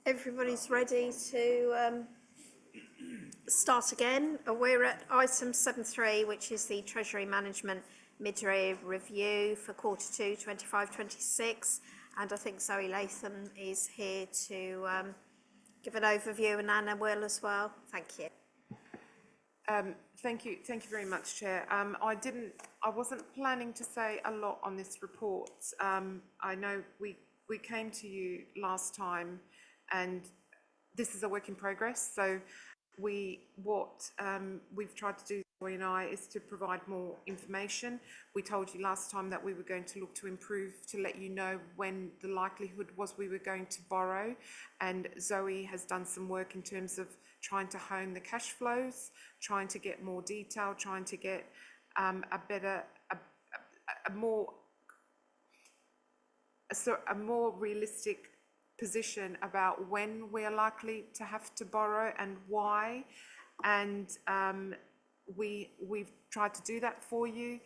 everybody's ready to start again. We're at item 7.3, which is the Treasury Management Mid-Year Review for Q2 25-26, and I think Zoe Latham is here to give an overview, and Anna will as well. Thank you. Thank you very much, Chair. I wasn't planning to say a lot on this report. I know we came to you last time, and this is a work in progress. So what we've tried to do, Zoe and I, is to provide more information. We told you last time that we were going to look to improve, to let you know when the likelihood was we were going to borrow, and Zoe has done some work in terms of trying to hone the cash flows, trying to get more detail, trying to get a more realistic position about when we are likely to have to borrow and why, and we've tried to do that for you.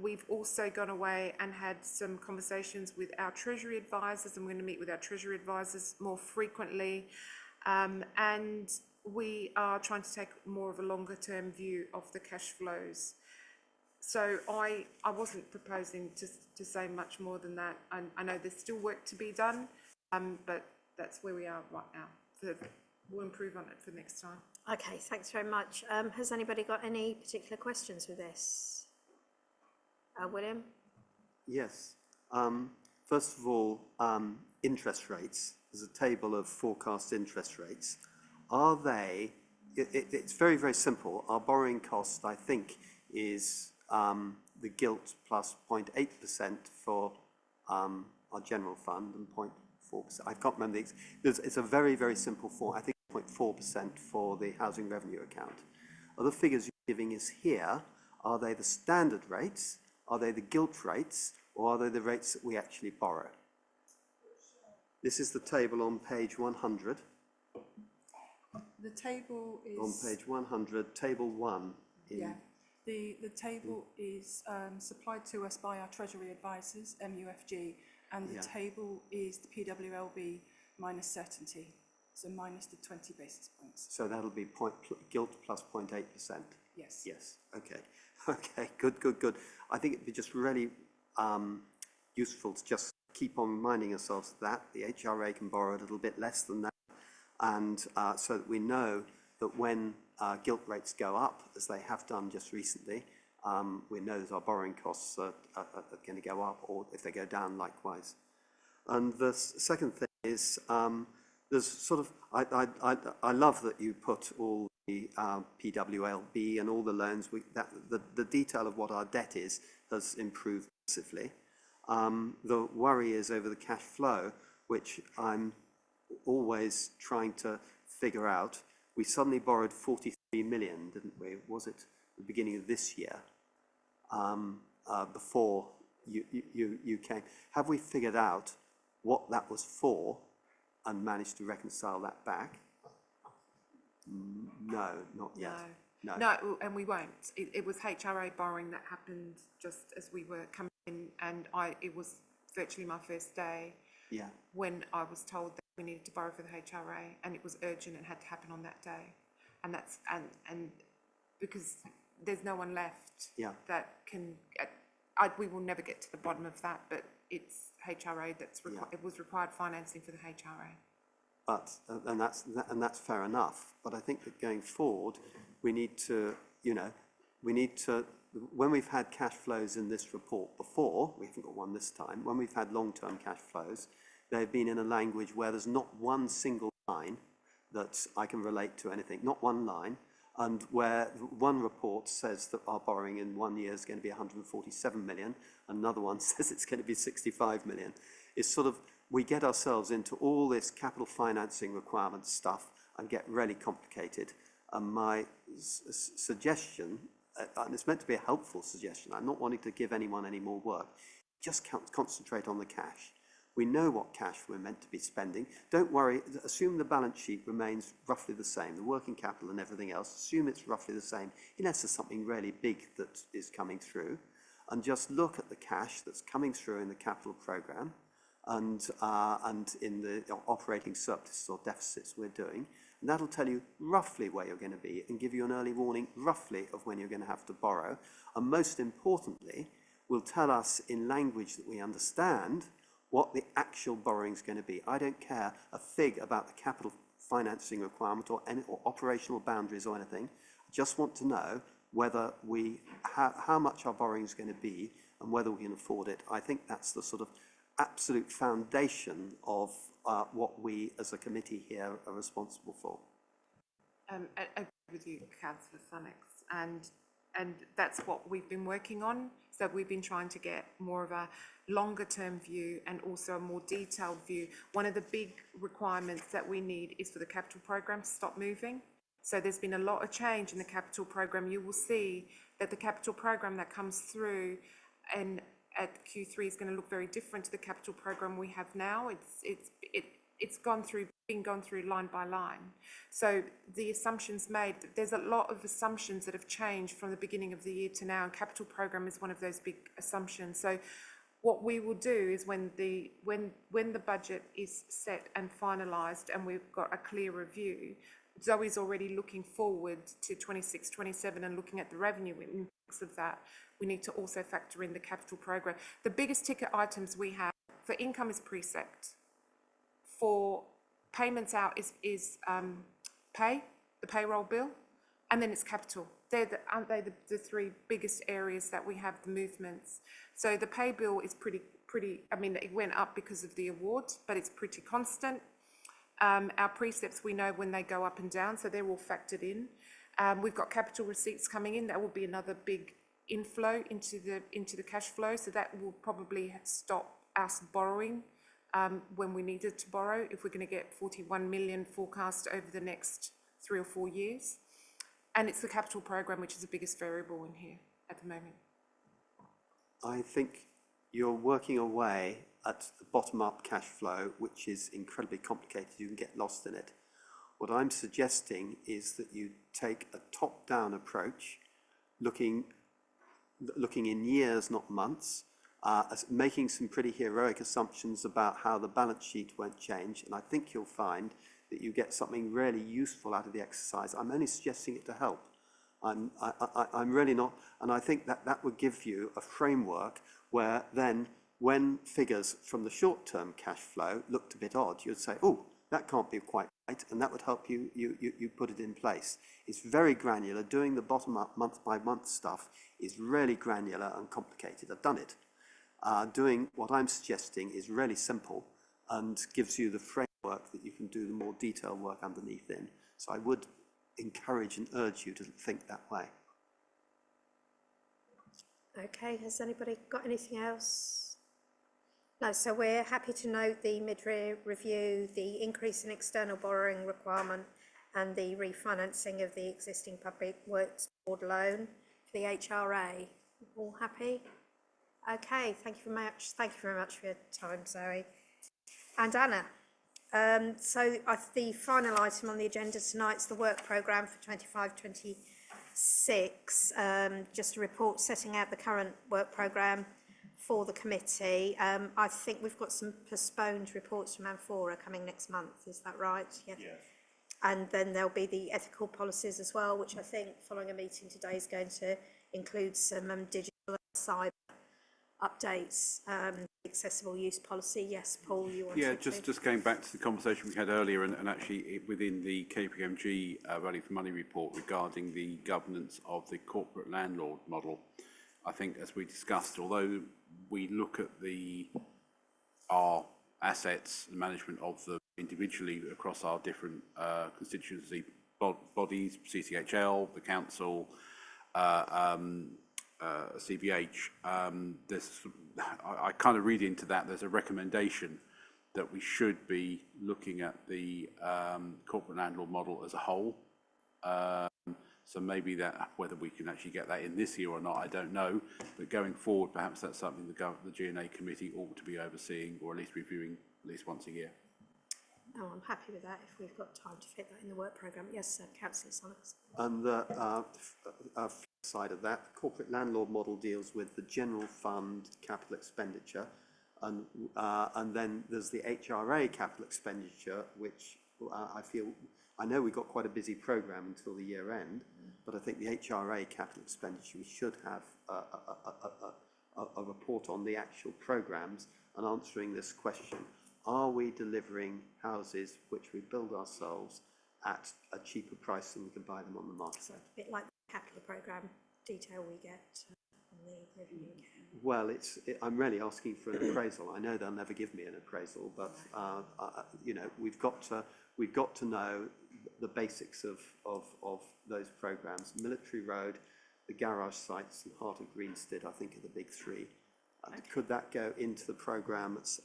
We've also gone away and had some conversations with our Treasury advisors, and we're going to meet with our Treasury advisors more frequently, and we are trying to take more of a longer term view of the cash flows. So I wasn't proposing to say much more than that. I know there's still work to be done, but that's where we are right now. We'll improve on it for next time. Okay, thanks very much. Has anybody got any particular questions with this? William? Yes. First of all, interest rates. There's a table of forecast interest rates. Are they, it's very, very simple. Our borrowing cost, I think, is the gilt plus 0.8% for our general fund and 0.4%. I can't remember it's a very, very simple form. I think 0.4% for the housing revenue account. Are the figures you're giving us here, are they the standard rates, are they the gilt rates, or are they the rates that we actually borrow? This is the table on page 100. The table is... On page 100, table 1. Yeah, the table is supplied to us by our Treasury advisors, MUFG, and the table is the PWLB minus certainty, so minus the 20 basis points. So that'll be gilt plus 0.8%? Yes. Yes, okay. Okay, good. I think it'd be just really useful to just keep on reminding ourselves that the HRA can borrow a little bit less than that, and so that we know that when gilt rates go up, as they have done just recently, we know that our borrowing costs are going to go up, or if they go down, likewise. And the second thing is, there's sort of, I love that you put all the PWLB and all the loans, the detail of what our debt is has improved massively. The worry is over the cash flow, which I'm always trying to figure out. We suddenly borrowed 43 million, didn't we? Was it the beginning of this year, before you came? Have we figured out what that was for and managed to reconcile that back? No, not yet. No, and we won't. It was HRA borrowing that happened just as we were coming in, and it was virtually my first day when I was told that we needed to borrow for the HRA, and it was urgent and had to happen on that day. And that's and because there's no one left that can. We will never get to the bottom of that, but it's HRA that's it was required financing for the HRA. But and that's fair enough. But I think that going forward, we need to, when we've had cash flows in this report before, we haven't got one this time. When we've had long-term cash flows, they've been in a language where there's not one single line that I can relate to anything, not one line, and where one report says that our borrowing in 1 year is going to be 147 million, another one says it's going to be 65 million. It's sort of, we get ourselves into all this capital financing requirements stuff and get really complicated. And my suggestion, and it's meant to be a helpful suggestion, I'm not wanting to give anyone any more work, just concentrate on the cash. We know what cash we're meant to be spending. Don't worry, assume the balance sheet remains roughly the same, the working capital and everything else, assume it's roughly the same, unless there's something really big that is coming through, and just look at the cash that's coming through in the capital programme, and in the operating surpluses or deficits we're doing. And that'll tell you roughly where you're going to be and give you an early warning roughly of when you're going to have to borrow. And most importantly, will tell us in language that we understand what the actual borrowing is going to be. I don't care a fig about the capital financing requirement or operational boundaries or anything. I just want to know whether how much our borrowing is going to be and whether we can afford it. I think that's the sort of absolute foundation of what we as a committee here are responsible for. I agree with you, Councillor Sunnex, and that's what we've been working on. So we've been trying to get more of a longer term view and also a more detailed view. One of the big requirements that we need is for the capital program to stop moving. So there's been a lot of change in the capital program. You will see that the capital program that comes through and at Q3 is going to look very different to the capital program we have now. It's been gone through line by line. So the assumptions made, there's a lot of assumptions that have changed from the beginning of the year to now, and capital program is one of those big assumptions. So what we will do is when the budget is set and finalised and we've got a clear review, Zoe's already looking forward to 26, 27 and looking at the revenue impacts of that. We need to also factor in the capital program. The biggest ticket items we have for income is precept. For payments out is the payroll bill, and then it's capital. Aren't they the three biggest areas that we have the movements? So the pay bill is pretty, I mean, it went up because of the award, but it's pretty constant. Our precepts, we know when they go up and down, so they're all factored in. We've got capital receipts coming in. That will be another big inflow into the cash flow. So that will probably stop us borrowing when we needed to borrow, if we're going to get 41 million forecast over the next 3 or 4 years. And it's the capital program, which is the biggest variable in here at the moment. I think you're working away at the bottom-up cash flow, which is incredibly complicated. You can get lost in it. What I'm suggesting is that you take a top-down approach, looking in years, not months, making some pretty heroic assumptions about how the balance sheet won't change, and I think you'll find that you get something really useful out of the exercise. I'm only suggesting it to help. I'm really not, and I think that would give you a framework where then, when figures from the short-term cash flow looked a bit odd, you'd say, oh, that can't be quite right, and that would help you put it in place. It's very granular. Doing the bottom-up, month-by-month stuff is really granular and complicated. I've done it. Doing what I'm suggesting is really simple and gives you the framework that you can do the more detailed work underneath in. So I would encourage and urge you to think that way. Okay, has anybody got anything else? No, so we're happy to note the mid-year review, the increase in external borrowing requirement and the refinancing of the existing Public Works Board loan for the HRA. All happy? Okay, thank you very much. Thank you very much for your time, Zoe. And Anna. So the final item on the agenda tonight is the work programme for 25-26. Just a report setting out the current work programme for the committee. I think we've got some postponed reports from Amphora coming next month, is that right? Yeah. And then there'll be the ethical policies as well, which I think following a meeting today is going to include some digital and cyber updates, accessible use policy. Yes, Paul, you wanted to? Just going back to the conversation we had earlier and actually within the KPMG Value for Money report regarding the governance of the corporate landlord model. I think, as we discussed, although we look at our assets and management of them individually across our different constituency bodies, CCHL, the council, CBH, I kind of read into that there's a recommendation that we should be looking at the corporate landlord model as a whole. So maybe that, whether we can actually get that in this year or not, I don't know. But going forward, perhaps that's something the G&A committee ought to be overseeing, or at least reviewing at least once a year. Oh, I'm happy with that if we've got time to fit that in the work programme. Yes, Councillor Sunnex. And the flip side of that, the corporate landlord model deals with the general fund capital expenditure, And then there's the HRA capital expenditure, which I know we've got quite a busy programme until the year end, but I think the HRA capital expenditure, we should have a report on the actual programmes and answering this question. Are we delivering houses which we build ourselves at a cheaper price than we can buy them on the market? So a bit like the capital programme detail we get on the revenue account. Well, I'm really asking for an appraisal. I know they'll never give me an appraisal, but you know, we've got to know the basics of those programmes. Military Road, the garage sites, and Heart of Greenstead, I think, are the big three. Could that go into the programme that's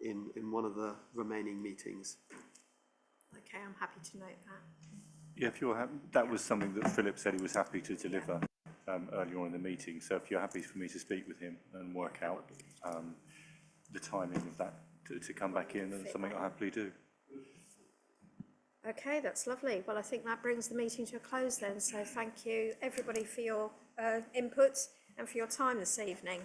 in one of the remaining meetings? Okay, I'm happy to note that. Yeah, if you're happy, that was something that Philip said he was happy to deliver earlier on in the meeting. So if you're happy for me to speak with him and work out the timing of that to come back in, then something I'll happily do. Okay, that's lovely. Well, I think that brings the meeting to a close then. So thank you everybody for your input and for your time this evening.